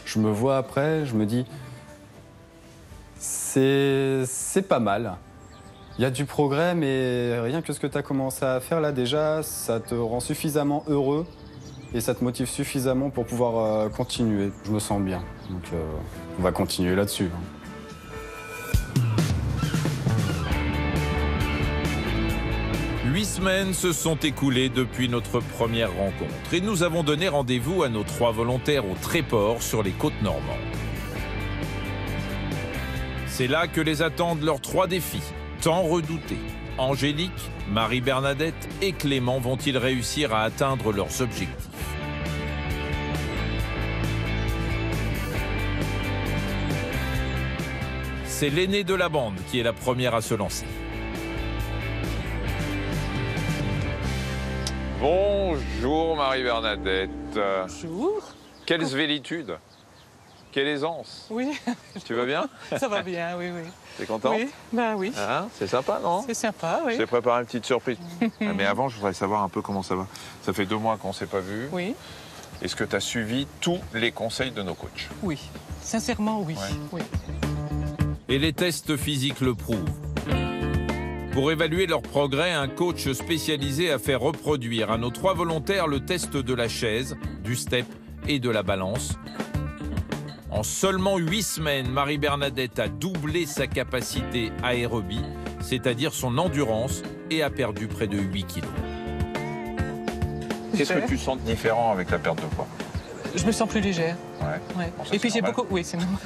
je me vois après, je me dis, c'est pas mal. Il y a du progrès, mais rien que ce que tu as commencé à faire là, déjà, ça te rend suffisamment heureux et ça te motive suffisamment pour pouvoir continuer. Je me sens bien, donc on va continuer là-dessus. 8 semaines se sont écoulées depuis notre première rencontre et nous avons donné rendez-vous à nos 3 volontaires au Tréport sur les côtes normandes. C'est là que les attendent leurs 3 défis, tant redoutés. Angélique, Marie-Bernadette et Clément vont-ils réussir à atteindre leurs objectifs? C'est l'aînée de la bande qui est la première à se lancer. Bonjour Marie-Bernadette. Bonjour. Quelle svélitude. Quelle aisance. Oui. Tu vas bien? Ça va bien, oui, oui. T'es contente? Oui, ben oui. Hein, c'est sympa, non? C'est sympa, oui. Je t'ai préparé une petite surprise. Mais avant, je voudrais savoir un peu comment ça va. Ça fait 2 mois qu'on ne s'est pas vu. Oui. Est-ce que tu as suivi tous les conseils de nos coachs? Oui. Sincèrement, oui. Ouais. Oui. Et les tests physiques le prouvent. Pour évaluer leur progrès, un coach spécialisé a fait reproduire à nos 3 volontaires le test de la chaise, du step et de la balance. En seulement 8 semaines, Marie-Bernadette a doublé sa capacité aérobie, c'est-à-dire son endurance, et a perdu près de 8 kilos. Qu'est-ce que tu sens de différent avec la perte de poids? Je me sens plus légère. Ouais. Ouais. Bon, ça, Et puis c'est j'ai normal. beaucoup... Oui, c'est normal.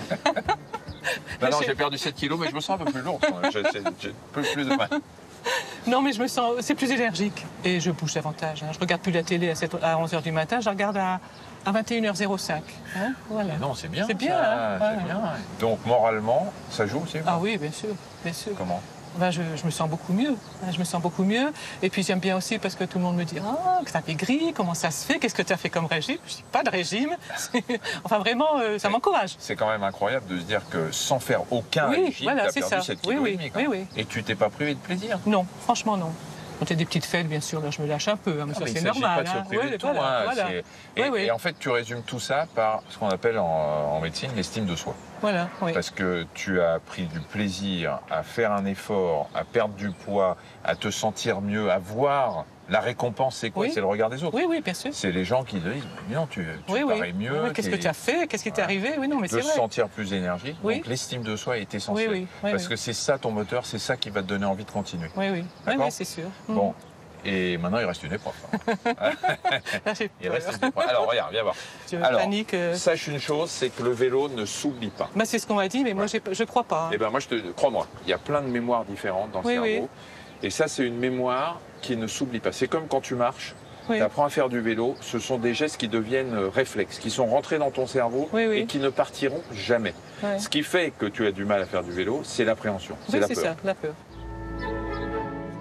Non, j'ai perdu 7 kilos, mais je me sens un peu plus lourd. J'ai un peu plus de mal. Non, mais je me sens... C'est plus énergique. Et je bouge davantage. Hein. Je regarde plus la télé à 11h du matin, je regarde à 21h05. Hein, voilà. Non, c'est bien. C'est bien, ça, hein, c'est ouais. bien. Donc, moralement, ça joue aussi? Ah oui, bien sûr. Bien sûr. Comment? Ben, je me sens beaucoup mieux. Je me sens beaucoup mieux. Et puis j'aime bien aussi parce que tout le monde me dit « Ah, que t'as maigri, comment ça se fait? Qu'est-ce que tu as fait comme régime ?» Je dis « Pas de régime. » Enfin, vraiment, ça m'encourage. C'est quand même incroyable de se dire que sans faire aucun régime, voilà, tu as perdu 7 kilos et demi. Oui. Et tu t'es pas privé de plaisir? Non, franchement, non. Quand il y a des petites fêtes, bien sûr, là, je me lâche un peu. Hein, mais ça, c'est normal. Il ne s'agit pas de se priver de tout. Voilà. Et en fait, tu résumes tout ça par ce qu'on appelle en médecine l'estime de soi. Voilà, oui. Parce que tu as pris du plaisir à faire un effort, à perdre du poids, à te sentir mieux, à voir. La récompense, c'est quoi? C'est le regard des autres. Oui, bien sûr. C'est les gens qui disent « Non, tu parais mieux. Oui, qu'est-ce que tu as fait? Qu'est-ce qui t'est arrivé? Oui, non, mais c'est vrai. De se sentir plus énergique. Oui. Donc, l'estime de soi est essentielle. Oui, parce que c'est ça ton moteur, c'est ça qui va te donner envie de continuer. Oui, c'est sûr. Bon. Et maintenant, il reste une épreuve. Il reste une épreuve. Alors, regarde, viens voir. Alors, panique. Sache une chose, c'est que le vélo ne s'oublie pas. Bah, c'est ce qu'on m'a dit, mais moi, je crois pas. Eh ben, moi, crois-moi, il y a plein de mémoires différentes dans le cerveau. Et ça, c'est une mémoire qui ne s'oublie pas. C'est comme quand tu marches, tu apprends à faire du vélo, ce sont des gestes qui deviennent réflexes, qui sont rentrés dans ton cerveau et qui ne partiront jamais. Ce qui fait que tu as du mal à faire du vélo, c'est l'appréhension, c'est la peur. C'est ça, la peur.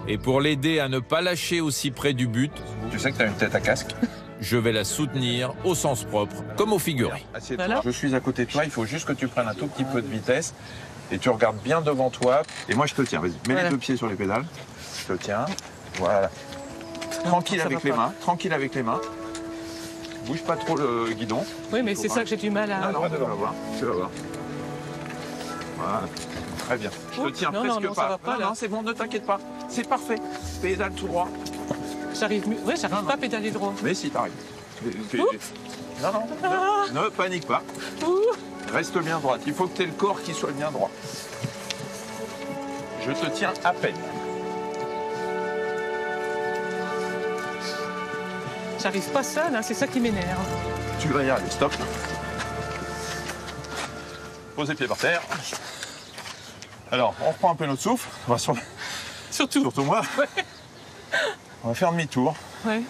Et pour l'aider à ne pas lâcher aussi près du but, tu sais que tu as une tête à casque. Je vais la soutenir au sens propre, comme au figuré. Assieds-toi. Je suis à côté de toi, il faut juste que tu prennes un tout petit peu de vitesse et tu regardes bien devant toi. Et moi, je te tiens, vas-y, mets les deux pieds sur les pédales. Je te tiens, voilà. Tranquille avec les mains, tranquille avec les mains. Bouge pas trop le guidon. Oui, mais c'est ça que j'ai du mal à... Non, tu vas voir, tu vas voir. Voilà, très bien. Je te tiens presque pas. Non, c'est bon, ne t'inquiète pas. C'est parfait. Pédale tout droit. J'arrive pas à pédaler droit. Mais si, t'arrives. Non, ne panique pas. Reste bien droite. Il faut que tu aies le corps qui soit bien droit. Je te tiens à peine. J'arrive pas seule, hein, c'est ça qui m'énerve. Tu vas y arriver, stop. Pose les pieds par terre. Alors, on reprend un peu notre souffle. On va Surtout moi. Ouais. On va faire demi-tour. Ouais.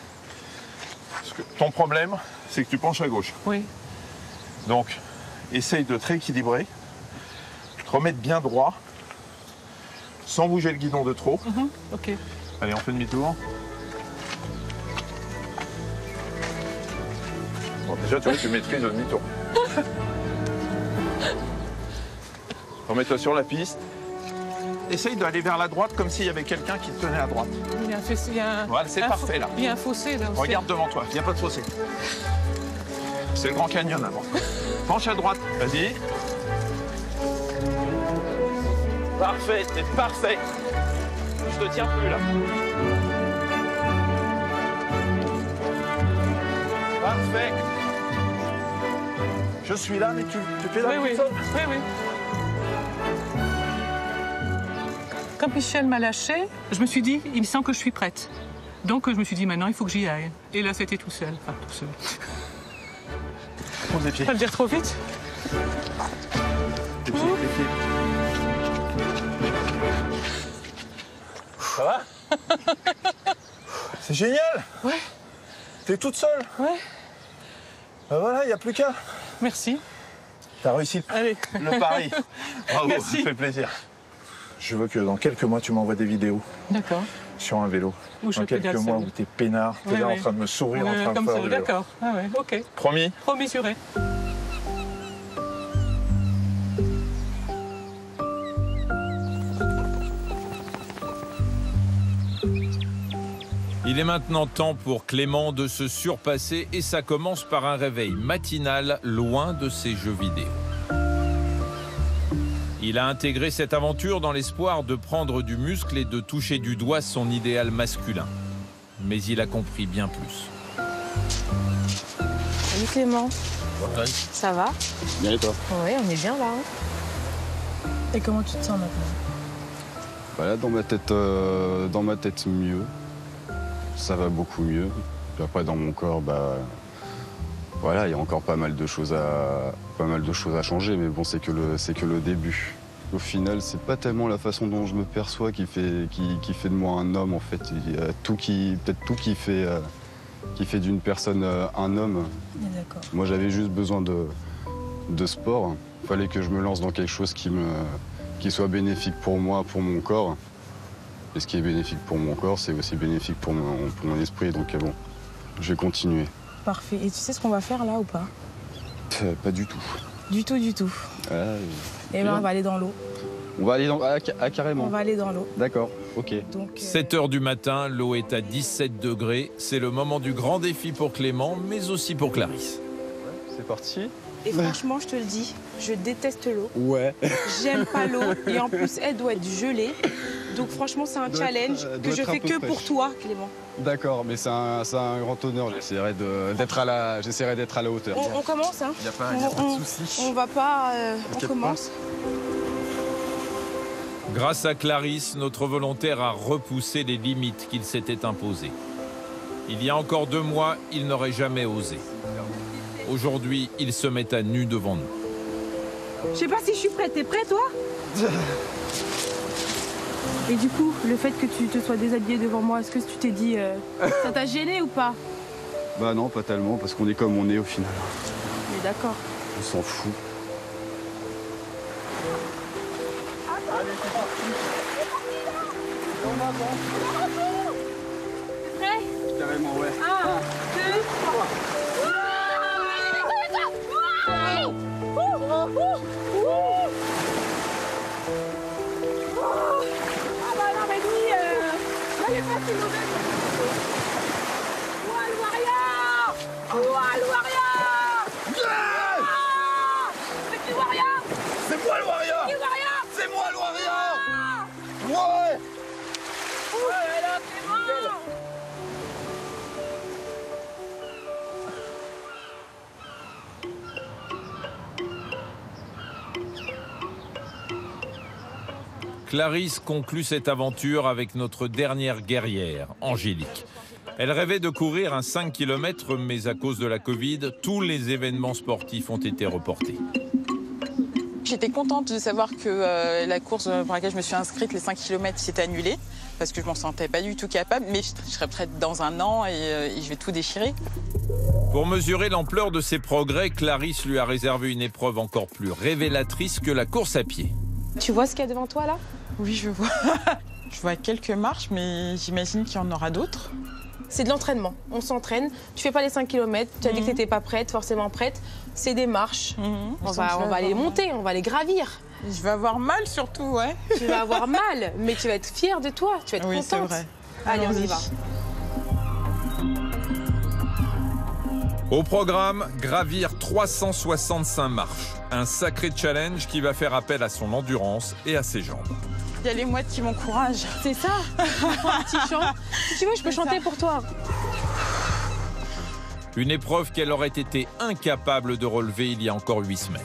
Parce que ton problème, c'est que tu penches à gauche. Oui. Donc, essaye de te rééquilibrer, te remettre bien droit, sans bouger le guidon de trop. Ok. Allez, on fait demi-tour. Bon, déjà, tu vois, tu maîtrises le demi-tour. Remets-toi sur la piste. Essaye d'aller vers la droite comme s'il y avait quelqu'un qui te tenait à droite. Voilà, c'est parfait là. Il y a un fossé là aussi. Regarde devant toi, il n'y a pas de fossé. C'est le Grand Canyon avant. Penche à droite, vas-y. Parfait, c'est parfait. Je te tiens plus là. Parfait. Je suis là, mais tu pédales tout seul. Oui. Quand Michel m'a lâché, je me suis dit, il me semble que je suis prête. Donc je me suis dit, maintenant, il faut que j'y aille. Et là, c'était tout seul. Enfin, tout seul. Pose les pieds. Pas le dire trop vite. Les pieds. Ça va? C'est génial. Ouais. T'es toute seule? Ouais. Ben voilà, il n'y a plus qu'à. Merci. T'as réussi le pari. Bravo, Merci. ça fait plaisir. Je veux que dans quelques mois, tu m'envoies des vidéos. D'accord. Sur un vélo. Où je dans quelques pédale mois seule. où t'es peinard, t'es là en train de me sourire, en train de comme faire ça, du vélo. d'accord. Ah ouais, ok. Promis? Promis, juré. Il est maintenant temps pour Clément de se surpasser et ça commence par un réveil matinal loin de ses jeux vidéo. Il a intégré cette aventure dans l'espoir de prendre du muscle et de toucher du doigt son idéal masculin. Mais il a compris bien plus. Salut Clément. Ouais. Ça va? Bien et toi? Oui, on est bien là. Hein. Et comment tu te sens maintenant? Bah là, dans ma tête mieux. Ça va beaucoup mieux. Puis après, dans mon corps, bah voilà, il y a encore pas mal de choses à changer, mais bon, c'est que le début. Au final, c'est pas tellement la façon dont je me perçois qui fait de moi un homme, en fait. Il y a peut-être tout qui fait d'une personne un homme. D'accord. Moi, j'avais juste besoin de sport. Il fallait que je me lance dans quelque chose qui soit bénéfique pour moi, pour mon corps. Et ce qui est bénéfique pour mon corps, c'est aussi bénéfique pour mon esprit. Donc bon, je vais continuer. Parfait. Et tu sais ce qu'on va faire là ou pas? Pas du tout. Du tout. Et ben on va aller dans l'eau. On va aller carrément. On va aller dans l'eau. D'accord, ok. Donc, 7 h du matin, l'eau est à 17 degrés. C'est le moment du grand défi pour Clément, mais aussi pour Clarisse. C'est parti. Et franchement, je te le dis, je déteste l'eau. Ouais. J'aime pas l'eau. Et en plus, elle doit être gelée. Donc franchement, c'est un challenge que je fais que pour toi, Clément. D'accord, mais c'est un grand honneur. J'essaierai d'être à la hauteur. On commence, hein? Il n'y a pas de souci. On va pas... on commence. Grâce à Clarisse, notre volontaire a repoussé les limites qu'il s'était imposées. Il y a encore 2 mois, il n'aurait jamais osé. Aujourd'hui, il se met à nu devant nous. Je sais pas si je suis prête. T'es prêt, toi? Et du coup, le fait que tu te sois déshabillé devant moi, est-ce que tu t'es dit... ça t'a gêné ou pas? Bah non, pas tellement, parce qu'on est comme on est au final. Mais d'accord. On s'en fout. Prêt? Carrément, ouais. 1, 2, 3. Ah bah non mais lui, là il est pas si mauvais. Ouah le Warrior! Ouah le Warrior! C'est qui Warrior? C'est moi le Warrior! Qui Warrior? C'est moi le Warrior! Ouais! Ouais alors c'est bon! Clarisse conclut cette aventure avec notre dernière guerrière, Angélique. Elle rêvait de courir un 5 km, mais à cause de la Covid, tous les événements sportifs ont été reportés. J'étais contente de savoir que la course pour laquelle je me suis inscrite, les 5 km, s'était annulée, parce que je ne m'en sentais pas du tout capable, mais je serai prête dans un an et je vais tout déchirer. Pour mesurer l'ampleur de ses progrès, Clarisse lui a réservé une épreuve encore plus révélatrice que la course à pied. Tu vois ce qu'il y a devant toi là? Oui, je vois. Je vois quelques marches, mais j'imagine qu'il y en aura d'autres. C'est de l'entraînement. On s'entraîne. Tu fais pas les 5 km. Tu as dit que tu n'étais pas prête, forcément prête. C'est des marches. On va les monter, on va les gravir. Je vais avoir mal surtout, ouais. Tu vas avoir mal, mais tu vas être fière de toi. Tu vas être contente. Oui, c'est vrai. Allez, on y va. Au programme, gravir 365 marches. Un sacré challenge qui va faire appel à son endurance et à ses jambes. Il y a les mouettes qui m'encouragent. C'est ça. Un petit chant. Si tu veux, je peux chanter pour toi. Une épreuve qu'elle aurait été incapable de relever il y a encore 8 semaines.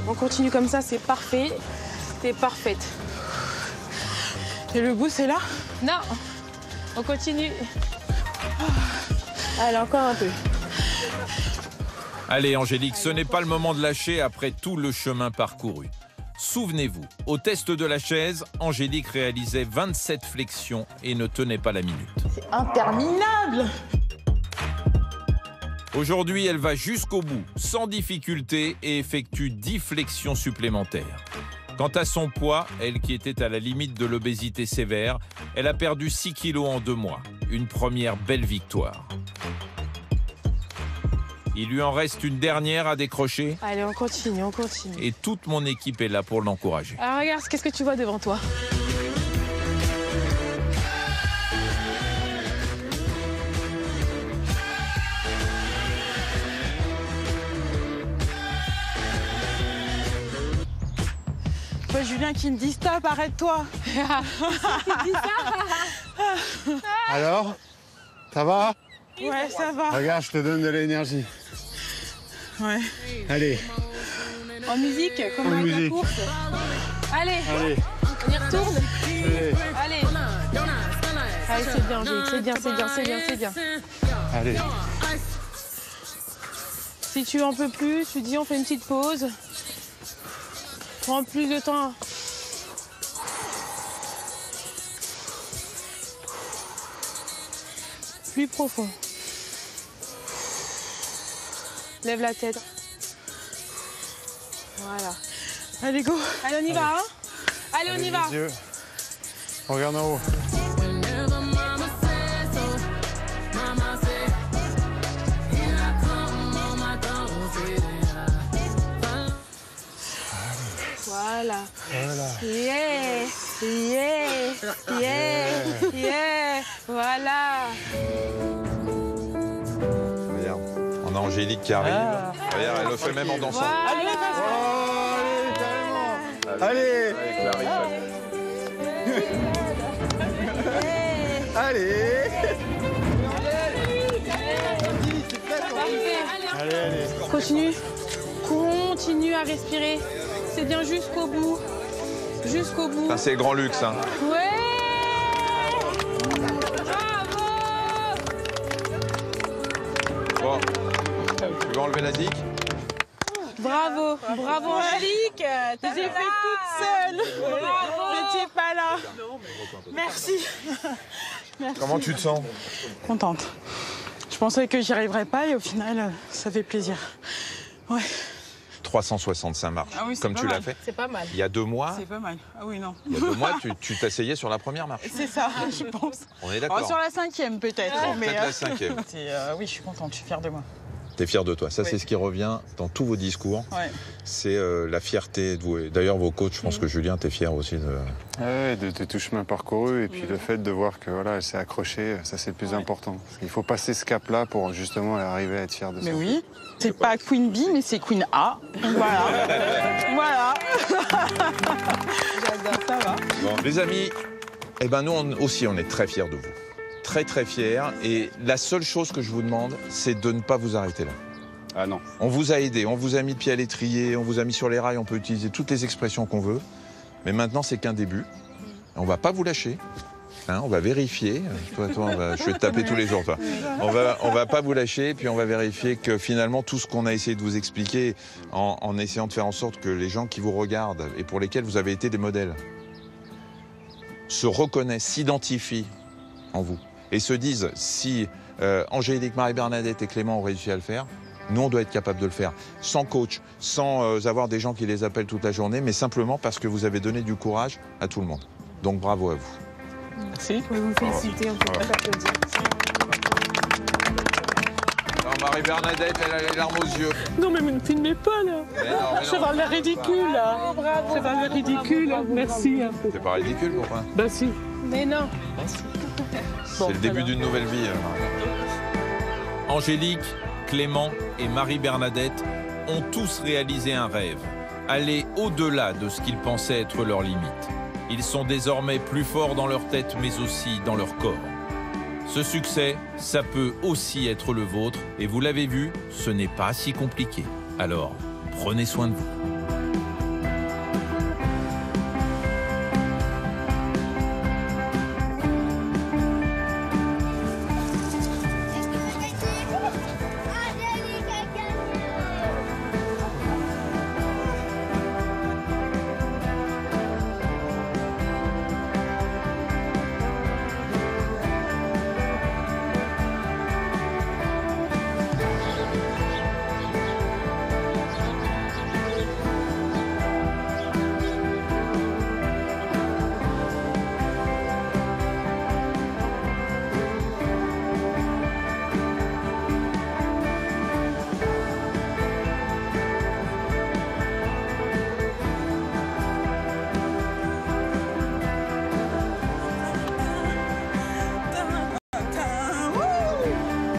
On continue comme ça, c'est parfait. T'es parfaite. Et le bout, c'est là? Non. On continue. Allez, encore un peu. Allez Angélique, ce n'est pas le moment de lâcher après tout le chemin parcouru. Souvenez-vous, au test de la chaise, Angélique réalisait 27 flexions et ne tenait pas la minute. C'est interminable! Aujourd'hui, elle va jusqu'au bout, sans difficulté, et effectue 10 flexions supplémentaires. Quant à son poids, elle qui était à la limite de l'obésité sévère, elle a perdu 6 kilos en 2 mois. Une première belle victoire. Il lui en reste une dernière à décrocher. Allez, on continue, on continue. Et toute mon équipe est là pour l'encourager. Alors regarde, qu'est-ce que tu vois devant toi? Je vois Julien qui me dit stop, arrête-toi. Qui dit ça? Alors? Ça va? Ouais, ça va. Regarde, je te donne de l'énergie. Ouais. Allez. En musique, comme En avec la musique. course. Allez, Allez. on y retourne. Allez. Allez. Allez, c'est bien, Angélique, c'est bien, c'est bien, c'est bien, c'est bien. Allez. Si tu en peux plus, tu dis on fait une petite pause. Prends plus de temps. Plus profond. Lève la tête. Voilà. Allez, go. Allez, on y va, hein? Allez, on y va. Les yeux. Regarde en haut. Voilà. Voilà. Yeah, yeah, yeah, yeah. Voilà. Regarde, on a Angélique qui arrive. Regarde, elle le fait même en dansant. Allez, Allez. Allez. Allez. Continue. Continue à respirer. C'est bien jusqu'au bout. Jusqu'au bout. Ça, c'est le grand luxe. Hein. Ouais. Bon, tu veux enlever la digue? Bravo, bravo Angélique. T'as fait toute seule. J'étais pas là. Merci. Merci. Comment tu te sens? Contente. Je pensais que j'y arriverais pas et au final, ça fait plaisir. Ouais. 365 marches, Ah oui, c'est comme pas tu l'as mal. fait. C'est pas mal. Il y a 2 mois. C'est pas mal. Ah oui, non. Il y a 2 mois, tu t'asseyais sur la première marche. C'est ça, je pense. On est d'accord. Oh, sur la 5e peut-être. Peut-être la 5e. Oui, je suis contente, je suis fière de moi. T'es fier de toi. Ça, Oui. c'est ce qui revient dans tous vos discours. Ouais. C'est la fierté de vous. Et d'ailleurs, vos coachs, je pense que Julien, t'es fier aussi de... Ouais, de tout chemin parcouru et puis le fait de voir que voilà, elle s'est accrochée, ça c'est le plus important. Il faut passer ce cap-là pour justement arriver à être fier de ça. Mais oui, c'est pas Queen B, mais c'est Queen A. Voilà. Voilà. J'adore, ça va. Bon, les amis, eh ben nous aussi, on est très fiers de vous. Très, très fiers. Et la seule chose que je vous demande, c'est de ne pas vous arrêter là. Ah non. On vous a aidé, on vous a mis le pied à l'étrier, on vous a mis sur les rails, on peut utiliser toutes les expressions qu'on veut. Mais maintenant, c'est qu'un début. On va pas vous lâcher. Hein, on va vérifier. Toi, je vais te taper tous les jours, toi. On va pas vous lâcher, puis on va vérifier que finalement, tout ce qu'on a essayé de vous expliquer, en essayant de faire en sorte que les gens qui vous regardent et pour lesquels vous avez été des modèles, se reconnaissent, s'identifient en vous et se disent, si Angélique, Marie-Bernadette et Clément ont réussi à le faire, nous, on doit être capable de le faire, sans coach, sans avoir des gens qui les appellent toute la journée, mais simplement parce que vous avez donné du courage à tout le monde. Donc bravo à vous. Merci. Je peux vous féliciter, on peut pas s'applaudir. Marie-Bernadette, elle a les larmes aux yeux. Non, mais ne filmez pas, là. Ça va l'air ridicule, là. Ça va l'air ridicule. Merci. C'est pas ridicule, pourquoi? Bah si. Mais non. C'est le début d'une nouvelle vie. Angélique, Clément et Marie-Bernadette ont tous réalisé un rêve, aller au-delà de ce qu'ils pensaient être leurs limites. Ils sont désormais plus forts dans leur tête, mais aussi dans leur corps. Ce succès, ça peut aussi être le vôtre, et vous l'avez vu, ce n'est pas si compliqué. Alors, prenez soin de vous.